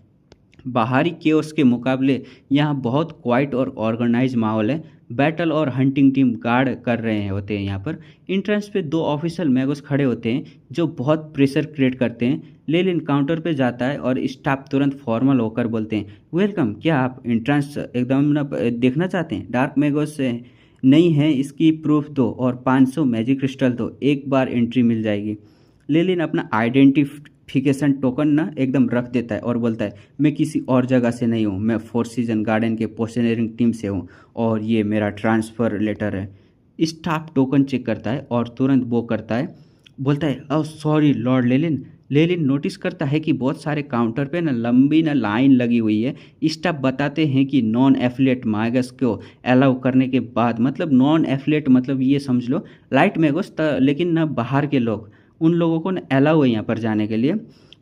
बाहरी केओस के मुकाबले यहाँ बहुत क्वाइट और ऑर्गेनाइज माहौल है। बैटल और हंटिंग टीम गार्ड कर रहे होते हैं। यहाँ पर इंट्रेंस पे दो ऑफिशियल मैगोस खड़े होते हैं जो बहुत प्रेशर क्रिएट करते हैं। लेलिन काउंटर पे जाता है और स्टाफ तुरंत फॉर्मल होकर बोलते हैं, वेलकम, क्या आप इंट्रेंस एकदम ना देखना चाहते हैं? डार्क मैगोस नहीं है, इसकी प्रूफ दो और 500 मैजिक क्रिस्टल दो, एक बार एंट्री मिल जाएगी। लेलिन अपना आइडेंटिफिकेशन टोकन ना एकदम रख देता है और बोलता है, मैं किसी और जगह से नहीं हूँ, मैं फोर सीजन गार्डन के पोशनरिंग टीम से हूँ और ये मेरा ट्रांसफ़र लेटर है। स्टाफ टोकन चेक करता है और तुरंत वो करता है, बोलता है, ओह सॉरी लॉर्ड लेलिन। लेलिन नोटिस करता है कि बहुत सारे काउंटर पे ना लंबी ना लाइन लगी हुई है। स्टाफ बताते हैं कि नॉन एफिलिएट मैगस को अलाउ करने के बाद, मतलब नॉन एफिलिएट मतलब ये समझ लो लाइट मैगस, लेकिन ना बाहर के लोग, उन लोगों को ना अलाउ है यहाँ पर जाने के लिए।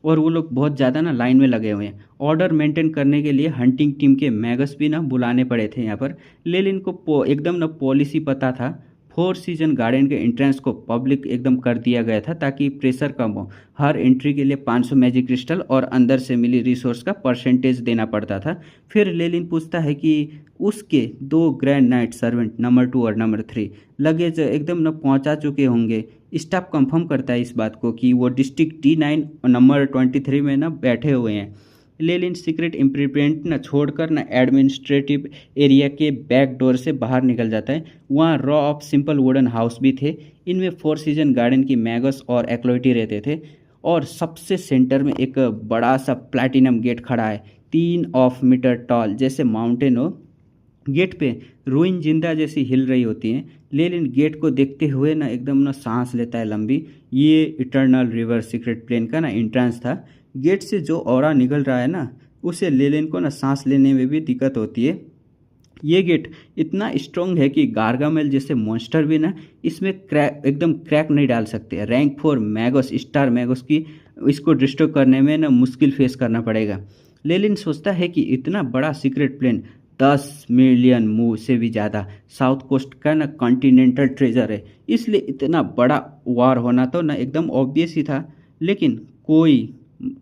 और वो लोग बहुत ज़्यादा ना लाइन में लगे हुए हैं। ऑर्डर मेंटेन करने के लिए हंटिंग टीम के मैगस भी ना बुलाने पड़े थे यहाँ पर। लेकिन इनको एकदम ना पॉलिसी पता था। फोर सीजन गार्डन के एंट्रेंस को पब्लिक एकदम कर दिया गया था ताकि प्रेशर कम हो। हर एंट्री के लिए 500 मैजिक क्रिस्टल और अंदर से मिली रिसोर्स का परसेंटेज देना पड़ता था। फिर लेलिन पूछता है कि उसके दो ग्रैंड नाइट सर्वेंट नंबर 2 और नंबर 3 लगेज एकदम न पहुंचा चुके होंगे। स्टाफ कंफर्म करता है इस बात को कि वो डिस्ट्रिक्ट D9 नंबर 23 में ना बैठे हुए हैं। लेलिन सीक्रेट इम्प्रीमेंट न छोड़कर न एडमिनिस्ट्रेटिव एरिया के बैक डोर से बाहर निकल जाता है। वहाँ raw of simple wooden house भी थे। इनमें फोर सीजन गार्डन की मैगस और एक्लोइटी रहते थे। और सबसे सेंटर में एक बड़ा सा प्लैटिनम गेट खड़ा है, 3 मीटर टॉल, जैसे माउंटेन हो। गेट पे रूइन जिंदा जैसी हिल रही होती हैं। लेलिन गेट को देखते हुए ना एकदम ना सांस लेता है लंबी। ये इटर्नल रिवर सीक्रेट प्लेन का ना एंट्रेंस था। गेट से जो ऑरा निकल रहा है ना, उसे लेलिन को ना सांस लेने में भी दिक्कत होती है। ये गेट इतना स्ट्रॉन्ग है कि गार्गामेल जैसे मॉन्स्टर भी ना इसमें एकदम क्रैक नहीं डाल सकते। रैंक 4 मैगोस, स्टार मैगोस की इसको डिस्ट्रॉय करने में ना मुश्किल फेस करना पड़ेगा। लेलिन सोचता है कि इतना बड़ा सीक्रेट प्लेन 10 मिलियन मूव से भी ज़्यादा साउथ कोस्ट का ना कॉन्टिनेंटल ट्रेजर है, इसलिए इतना बड़ा वार होना तो ना एकदम ऑब्वियस ही था। लेकिन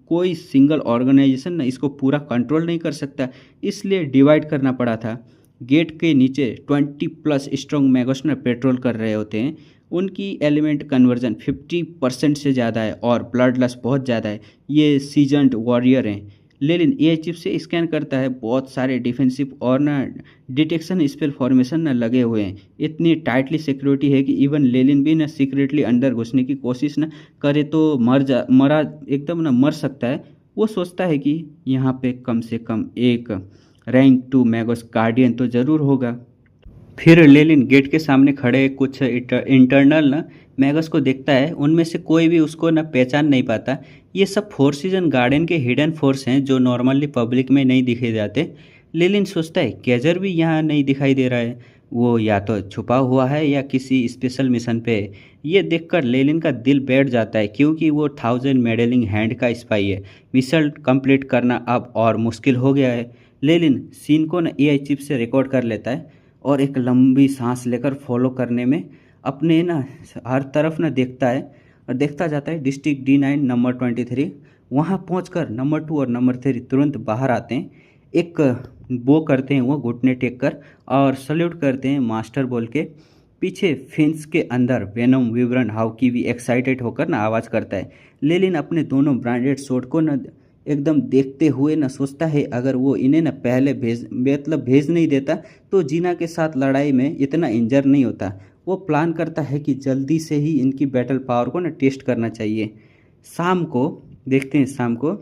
कोई सिंगल ऑर्गेनाइजेशन ना इसको पूरा कंट्रोल नहीं कर सकता, इसलिए डिवाइड करना पड़ा था। गेट के नीचे 20+ स्ट्रॉन्ग मैगोस ना पेट्रोल कर रहे होते हैं। उनकी एलिमेंट कन्वर्जन 50% से ज़्यादा है और ब्लड लस बहुत ज़्यादा है। ये सीजन्ड वॉरियर हैं। लेलिन एआई चिप से स्कैन करता है, बहुत सारे डिफेंसिव और ना डिटेक्शन स्पेल फॉर्मेशन ना लगे हुए हैं। इतनी टाइटली सिक्योरिटी है कि इवन लेलिन भी ना सीक्रेटली अंदर घुसने की कोशिश ना करे तो मरा एकदम ना मर सकता है। वो सोचता है कि यहाँ पे कम से कम एक रैंक 2 मैगोस गार्डियन तो ज़रूर होगा। फिर लेलिन गेट के सामने खड़े कुछ इंटरनल ना मैगस को देखता है। उनमें से कोई भी उसको ना पहचान नहीं पाता। ये सब फोर सीजन गार्डन के हिडन फोर्स हैं जो नॉर्मली पब्लिक में नहीं दिखे जाते। लेलिन सोचता है केजर भी यहाँ नहीं दिखाई दे रहा है, वो या तो छुपा हुआ है या किसी स्पेशल मिशन पे है। ये देखकर लेलिन का दिल बैठ जाता है क्योंकि वो 1000 मेडलिंग हैंड का स्पाई है। मिशन कंप्लीट करना अब और मुश्किल हो गया है। लेलिन सीन को ना एआई चिप से रिकॉर्ड कर लेता है और एक लंबी सांस लेकर फॉलो करने में अपने ना हर तरफ ना देखता है और देखता जाता है। डिस्ट्रिक्ट D9 नंबर 23 वहाँ पहुंचकर नंबर 2 और नंबर 3 तुरंत बाहर आते हैं। एक वो करते हैं, वो घुटने टेक कर और सल्यूट करते हैं मास्टर बोल के। पीछे फेंस के अंदर वेनम विवरण हाउकी भी एक्साइटेड होकर ना आवाज़ करता है। लेलिन अपने दोनों ब्रांडेड शॉट को ना एकदम देखते हुए ना सोचता है अगर वो इन्हें ना पहले भेज नहीं देता तो जीना के साथ लड़ाई में इतना इंजर नहीं होता। वो प्लान करता है कि जल्दी से ही इनकी बैटल पावर को ना टेस्ट करना चाहिए। शाम को देखते हैं, शाम को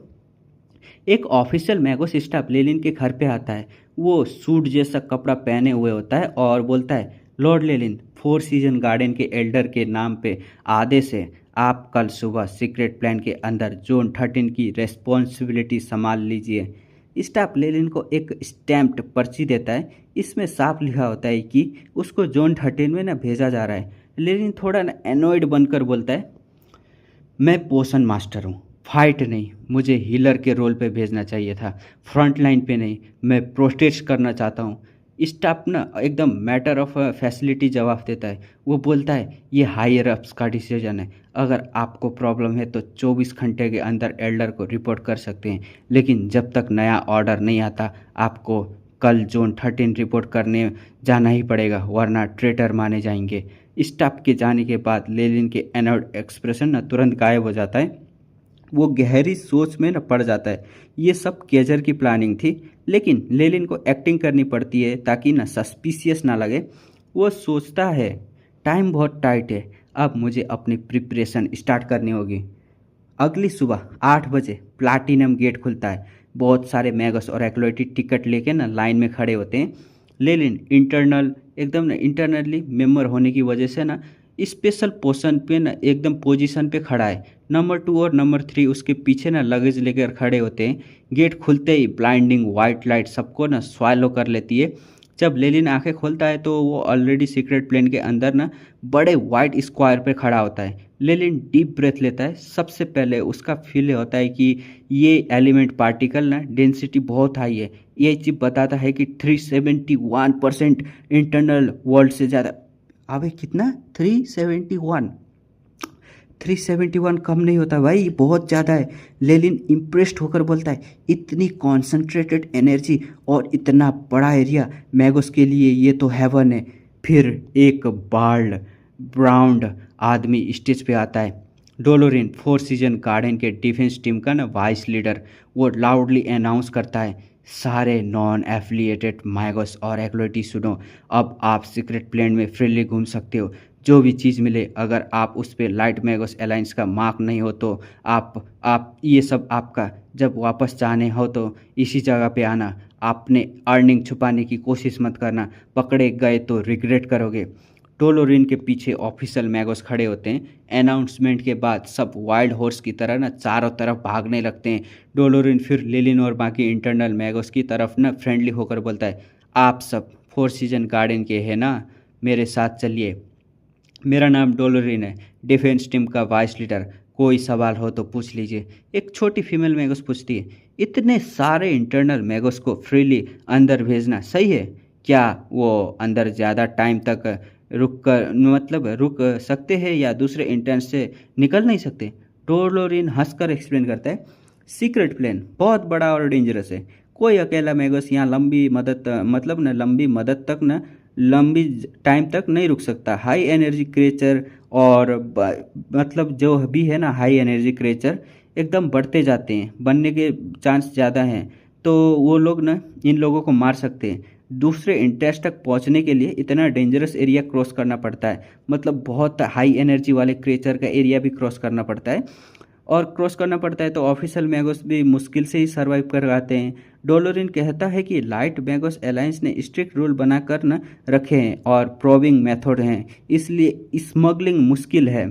एक ऑफिशियल मैगोस स्टाफ लेलिन के घर पे आता है। वो सूट जैसा कपड़ा पहने हुए होता है और बोलता है, लॉर्ड लेलिन, फोर सीजन गार्डन के एल्डर के नाम पे आदेश है, आप कल सुबह सीक्रेट प्लान के अंदर जोन 13 की रेस्पॉन्सिबिलिटी संभाल लीजिए। स्टाफ लेलिन को एक स्टैम्प्ड पर्ची देता है। इसमें साफ लिखा होता है कि उसको जोन 13 में ना भेजा जा रहा है। लेलिन थोड़ा ना एनोइड बनकर बोलता है, मैं पोषण मास्टर हूँ, फाइट नहीं, मुझे हीलर के रोल पे भेजना चाहिए था, फ्रंट लाइन पे नहीं, मैं प्रोटेस्ट करना चाहता हूँ। स्टाफ ना एकदम मैटर ऑफ फैसिलिटी जवाब देता है। वो बोलता है ये हायर अप्स का डिसीजन है, अगर आपको प्रॉब्लम है तो 24 घंटे के अंदर एल्डर को रिपोर्ट कर सकते हैं, लेकिन जब तक नया ऑर्डर नहीं आता आपको कल जोन 13 रिपोर्ट करने जाना ही पड़ेगा, वरना ट्रेटर माने जाएंगे। स्टाफ के जाने के बाद लेलिन के एनोड एक्सप्रेशन ना तुरंत गायब हो जाता है। वो गहरी सोच में न पड़ जाता है। ये सब केजर की प्लानिंग थी, लेकिन लेलिन को एक्टिंग करनी पड़ती है ताकि ना सस्पिशियस ना लगे। वो सोचता है टाइम बहुत टाइट है, अब मुझे अपनी प्रिपरेशन स्टार्ट करनी होगी। अगली सुबह 8 बजे प्लाटिनम गेट खुलता है। बहुत सारे मैगस और एक्लोइटी टिकट लेके ना लाइन में खड़े होते हैं। लेलिन एकदम ना इंटरनली मेंबर होने की वजह से ना स्पेशल पोर्शन पे ना एकदम पोजीशन पे खड़ा है। नंबर 2 और नंबर 3 उसके पीछे ना लगेज लेकर खड़े होते हैं। गेट खुलते ही ब्लाइंडिंग वाइट लाइट सबको ना स्वालो कर लेती है। जब लेलिन आंखें खोलता है तो वो ऑलरेडी सीक्रेट प्लेन के अंदर ना बड़े वाइट स्क्वायर पे खड़ा होता है। लेलिन डीप ब्रेथ लेता है। सबसे पहले उसका फील होता है कि ये एलिमेंट पार्टिकल ना डेंसिटी बहुत हाई है। ये चिप बताता है कि 371% इंटरनल वर्ल्ड से ज़्यादा। अबे कितना? 371? 371 कम नहीं होता भाई, ये बहुत ज़्यादा है। लेलिन इम्प्रेस्ड होकर बोलता है इतनी कॉन्सेंट्रेटेड एनर्जी और इतना बड़ा एरिया मैगोस के लिए ये तो हेवन है। फिर एक बाल्ड ब्राउन्ड आदमी स्टेज पे आता है। डोलोरिन 4 सीजन गार्डन के डिफेंस टीम का ना वाइस लीडर। वो लाउडली अनाउंस करता है सारे नॉन एफिलिएटेड मैगोस और एक्लोइटी सुनो, अब आप सीक्रेट प्लेन में फ्रीली घूम सकते हो। जो भी चीज़ मिले, अगर आप उस पर लाइट मैगोस अलायंस का मार्क नहीं हो तो आप ये सब आपका। जब वापस जाने हो तो इसी जगह पे आना। आपने अर्निंग छुपाने की कोशिश मत करना, पकड़े गए तो रिग्रेट करोगे। टोलोरिन के पीछे ऑफिशियल मैगोस खड़े होते हैं। अनाउंसमेंट के बाद सब वाइल्ड हॉर्स की तरह ना चारों तरफ भागने लगते हैं। डोलोरिन फिर लिलिन और बाकी इंटरनल मैगोस की तरफ ना फ्रेंडली होकर बोलता है आप सब 4 सीजन गार्डन के हैं ना, मेरे साथ चलिए। मेरा नाम डोलोरिन है, डिफेंस टीम का वाइस लीडर। कोई सवाल हो तो पूछ लीजिए। एक छोटी फीमेल मैगोस पूछती है इतने सारे इंटरनल मैगोस को फ्रीली अंदर भेजना सही है क्या? वो अंदर ज़्यादा टाइम तक रुक सकते हैं या दूसरे इंटर्न्स से निकल नहीं सकते? डोलोरिन हंसकर एक्सप्लेन करता है सीक्रेट प्लेन बहुत बड़ा और डेंजरस है। कोई अकेला मैगोस यहाँ लंबी मदद तक न लंबी टाइम तक नहीं रुक सकता। हाई एनर्जी क्रिएचर और जो भी है ना, हाई एनर्जी क्रिएचर एकदम बढ़ते जाते हैं, बनने के चांस ज़्यादा हैं, तो वो लोग ना इन लोगों को मार सकते हैं। दूसरे इंटरेस्ट तक पहुंचने के लिए इतना डेंजरस एरिया क्रॉस करना पड़ता है, मतलब बहुत हाई एनर्जी वाले क्रिएचर का एरिया भी क्रॉस करना पड़ता है। और क्रॉस करना पड़ता है तो ऑफिशियल मैगोस भी मुश्किल से ही सर्वाइव कर आते हैं। डोलोरिन कहता है कि लाइट मैगोस अलायंस ने स्ट्रिक्ट रूल बनाकर न रखे हैं और प्रोबिंग मेथड हैं, इसलिए स्मगलिंग मुश्किल है।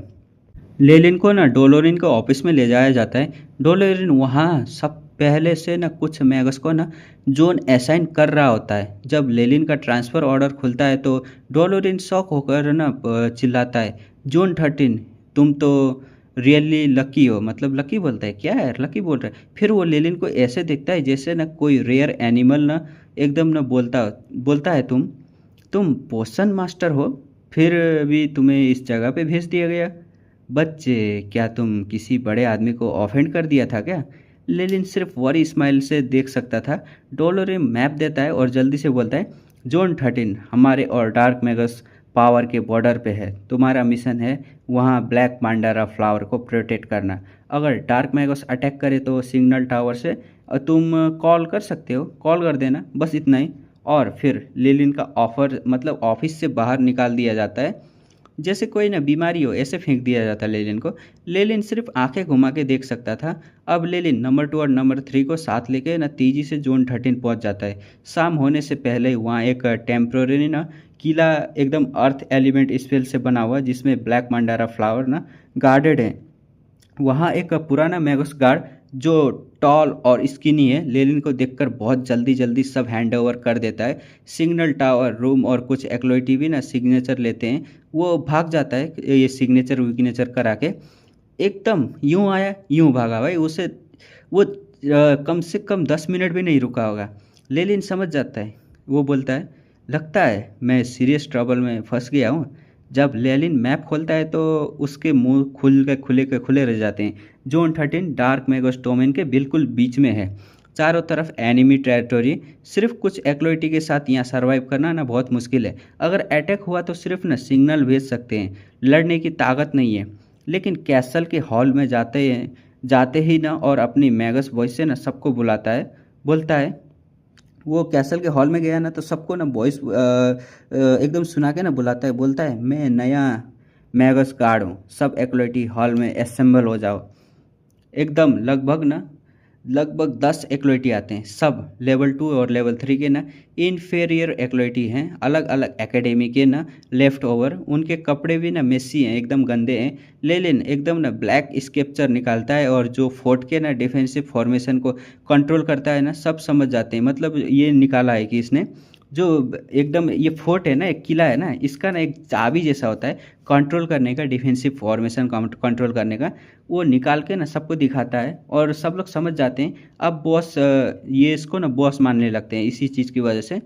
लेलिन को ना डोलोरिन के ऑफिस में ले जाया जाता है। डोलोरिन वहाँ सब पहले से ना कुछ मैगस को ना जोन असाइन कर रहा होता है। जब लेलिन का ट्रांसफ़र ऑर्डर खुलता है तो डोलोरिन शॉक होकर ना चिल्लाता है जोन 13 तुम तो रियली लकी हो। मतलब लकी बोलता है, क्या यार लकी बोल रहा है? फिर वो लेलिन को ऐसे देखता है जैसे ना कोई रेयर एनिमल ना एकदम ना बोलता है तुम पोशन मास्टर हो, फिर भी तुम्हें इस जगह पे भेज दिया गया। बच्चे, क्या तुम किसी बड़े आदमी को ऑफेंड कर दिया था क्या? लेलिन सिर्फ वरी स्माइल से देख सकता था। डोलोरिन मैप देता है और जल्दी से बोलता है जोन 13 हमारे और डार्क मैगस पावर के बॉर्डर पे है। तुम्हारा मिशन है वहाँ ब्लैक मांडारा फ्लावर को प्रोटेक्ट करना। अगर डार्क मैगस अटैक करे तो सिग्नल टावर से तुम कॉल कर सकते हो, कॉल कर देना, बस इतना ही। और फिर लेलिन का ऑफिस से बाहर निकाल दिया जाता है, जैसे कोई ना बीमारी हो ऐसे फेंक दिया जाता लेलिन को। लेलिन सिर्फ आंखें घुमा के देख सकता था। अब लेलिन नंबर 2 और नंबर 3 को साथ लेके ना तेजी से जोन 13 पहुंच जाता है। शाम होने से पहले वहाँ एक टेम्प्रोरी ना किला एकदम अर्थ एलिमेंट स्पेल से बना हुआ, जिसमें ब्लैक मंडारा फ्लावर ना गार्डेड है। वहाँ एक पुराना मैगस गार्ड जो टॉल और स्किनी है, लेलिन को देखकर बहुत जल्दी जल्दी सब हैंड ओवर कर देता है। सिग्नल टावर रूम और कुछ एक्लोइटी भी ना सिग्नेचर लेते हैं, वो भाग जाता है ये सिग्नेचर विग्नेचर करा के। एकदम यूं आया यूं भागा भाई, उसे वो कम से कम 10 मिनट भी नहीं रुका होगा। लेलिन समझ जाता है, वो बोलता है लगता है मैं सीरियस ट्रबल में फंस गया हूँ। जब लेलिन मैप खोलता है तो उसके मुंह के खुले रह जाते हैं। जोन 13 डार्क मेगोस डोमेन के बिल्कुल बीच में है, चारों तरफ एनिमी टेरिटोरी। सिर्फ कुछ एक्लोइटी के साथ यहाँ सरवाइव करना ना बहुत मुश्किल है। अगर अटैक हुआ तो सिर्फ ना सिग्नल भेज सकते हैं, लड़ने की ताकत नहीं है। लेकिन कैसल के हॉल में जाते ही ना और अपनी मैगस वॉइस से ना सबको बुलाता है, बोलता है। वो कैसल के हॉल में गया ना तो सबको ना वॉइस एकदम सुना के ना बुलाता है, बोलता है मैं नया मैगस गार्ड हूँ, सब एक्लोइटी हॉल में असेंबल हो जाओ। एकदम लगभग 10 एक्लोइटी आते हैं, सब लेवल 2 और लेवल 3 के ना इन्फेरियर एक्लोइटी हैं, अलग अलग एकेडमी के ना लेफ्ट ओवर। उनके कपड़े भी ना मेसी हैं, एकदम गंदे हैं। लेलिन एकदम ना ब्लैक स्केप्चर निकालता है और जो फोर्ट के ना डिफेंसिव फॉर्मेशन को कंट्रोल करता है ना, सब समझ जाते हैं। मतलब ये निकाला है कि इसने जो एकदम ये फोर्ट है ना, एक किला है ना, इसका ना एक चाबी जैसा होता है कंट्रोल करने का, डिफेंसिव फॉर्मेशन कंट्रोल करने का। वो निकाल के ना सबको दिखाता है और सब लोग समझ जाते हैं। अब बॉस ये इसको ना बॉस मानने लगते हैं इसी चीज़ की वजह से।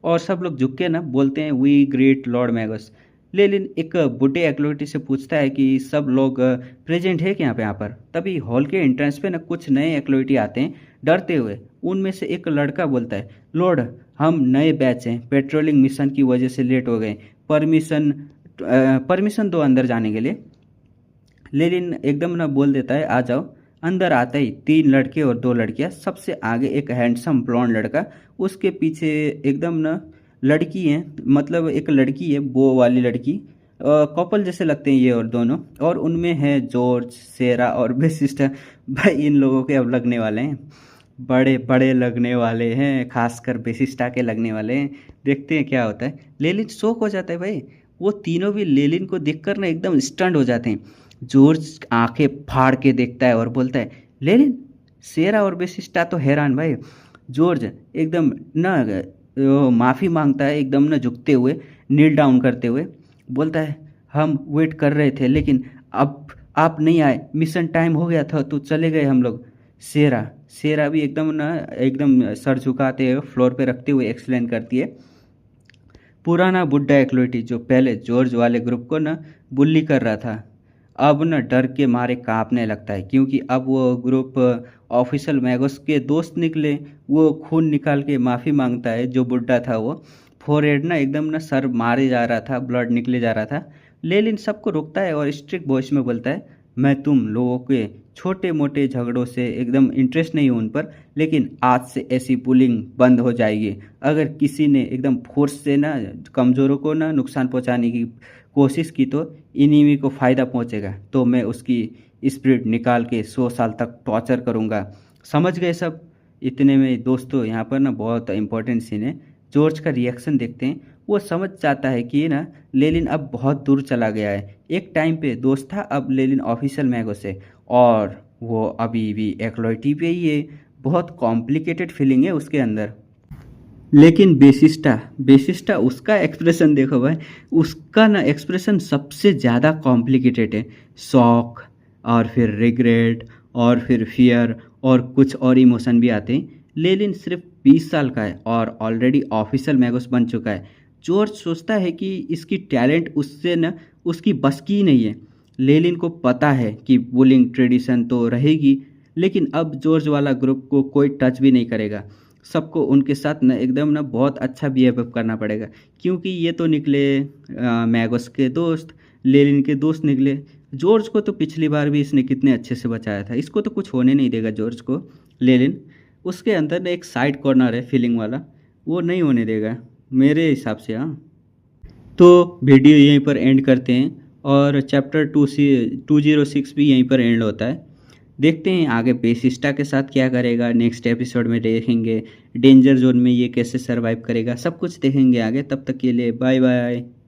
और सब लोग झुक के ना बोलते हैं वी ग्रेट लॉर्ड मैगस। लेलिन एक बूढ़े एक्लोइटी से पूछता है कि सब लोग प्रेजेंट है क्या यहाँ पर। तभी हॉल के एंट्रेंस पे ना कुछ नए एक्लोइटी आते हैं डरते हुए। उनमें से एक लड़का बोलता है लॉर्ड हम नए बैच हैं, पेट्रोलिंग मिशन की वजह से लेट हो गए, परमिशन दो अंदर जाने के लिए। लेलिन एकदम ना बोल देता है आ जाओ। अंदर आते ही 3 लड़के और 2 लड़कियां, सबसे आगे एक हैंडसम ब्लॉन्ड लड़का, उसके पीछे एकदम ना लड़की है, मतलब एक लड़की है वो वाली लड़की। कपल जैसे लगते हैं ये और दोनों। और उनमें है जॉर्ज, सेरा और बेसिस्टा। भाई इन लोगों के अब लगने वाले हैं, बड़े बड़े लगने वाले हैं, खासकर बेसिस्टा के लगने वाले हैं। देखते हैं क्या होता है। लेलिन शॉक हो जाता है भाई, वो तीनों भी लेलिन को देखकर ना एकदम स्टंट हो जाते हैं। जॉर्ज आंखें फाड़ के देखता है और बोलता है लेलिन। सेरा और बेसिस्टा तो हैरान भाई। जॉर्ज एकदम ना माफ़ी मांगता है, एकदम ना झुकते हुए, नील डाउन करते हुए, बोलता है हम वेट कर रहे थे लेकिन अब आप नहीं आए, मिशन टाइम हो गया था तो चले गए हम लोग। सेरा भी एकदम सर झुकाते हुए फ्लोर पे रखते हुए एक्सप्लेन करती है। पुराना बुड्ढा एक्लोइटी जो पहले जॉर्ज वाले ग्रुप को ना बुल्ली कर रहा था, अब ना डर के मारे कांपने लगता है, क्योंकि अब वो ग्रुप ऑफिशियल मैगस के दोस्त निकले। वो खून निकाल के माफ़ी मांगता है, जो बुड्ढा था वो फोरहेड ना एकदम ना सर मारे जा रहा था, ब्लड निकले जा रहा था। लेलिन सबको रोकता है और स्ट्रिक्ट वॉइस में बोलता है मैं तुम लोगों के छोटे मोटे झगड़ों से एकदम इंटरेस्ट नहीं हूँ उन पर, लेकिन आज से ऐसी पुलिंग बंद हो जाएगी। अगर किसी ने एकदम फोर्स से ना कमज़ोरों को ना नुकसान पहुँचाने की कोशिश की तो इनिमी को फ़ायदा पहुँचेगा, तो मैं उसकी स्पिरिट निकाल के 100 साल तक टॉर्चर करूँगा। समझ गए सब। इतने में दोस्तों यहाँ पर ना बहुत इंपॉर्टेंट सीन है। जॉर्ज का रिएक्शन देखते हैं। वो समझ जाता है कि ना लेलिन अब बहुत दूर चला गया है। एक टाइम पे दोस्त था, अब लेलिन ऑफिशियल मैगस है और वो अभी भी एक्लोइटी पे ही है। बहुत कॉम्प्लिकेटेड फीलिंग है उसके अंदर। लेकिन बेसिस्टा उसका एक्सप्रेशन देखो भाई, उसका ना एक्सप्रेशन सबसे ज़्यादा कॉम्प्लिकेटेड है। शॉक और फिर रिग्रेट और फिर फियर और कुछ और इमोशन भी आते हैं। लेलिन सिर्फ 20 साल का है और ऑलरेडी ऑफिशियल मैगस बन चुका है। जॉर्ज सोचता है कि इसकी टैलेंट उससे न उसकी बस की नहीं है। लेलिन को पता है कि बुलिंग ट्रेडिशन तो रहेगी, लेकिन अब जॉर्ज वाला ग्रुप को कोई टच भी नहीं करेगा। सबको उनके साथ न एकदम न बहुत अच्छा बिहेव करना पड़ेगा, क्योंकि ये तो निकले मैगस के दोस्त, लेलिन के दोस्त निकले। जॉर्ज को तो पिछली बार भी इसने कितने अच्छे से बचाया था, इसको तो कुछ होने नहीं देगा जॉर्ज को। लेलिन उसके अंदर न एक साइड कॉर्नर है फीलिंग वाला, वो नहीं होने देगा मेरे हिसाब से। हाँ, तो वीडियो यहीं पर एंड करते हैं और चैप्टर 206 भी यहीं पर एंड होता है। देखते हैं आगे बेसिस्टा के साथ क्या करेगा, नेक्स्ट एपिसोड में देखेंगे डेंजर जोन में ये कैसे सरवाइव करेगा, सब कुछ देखेंगे आगे। तब तक के लिए बाय बाय।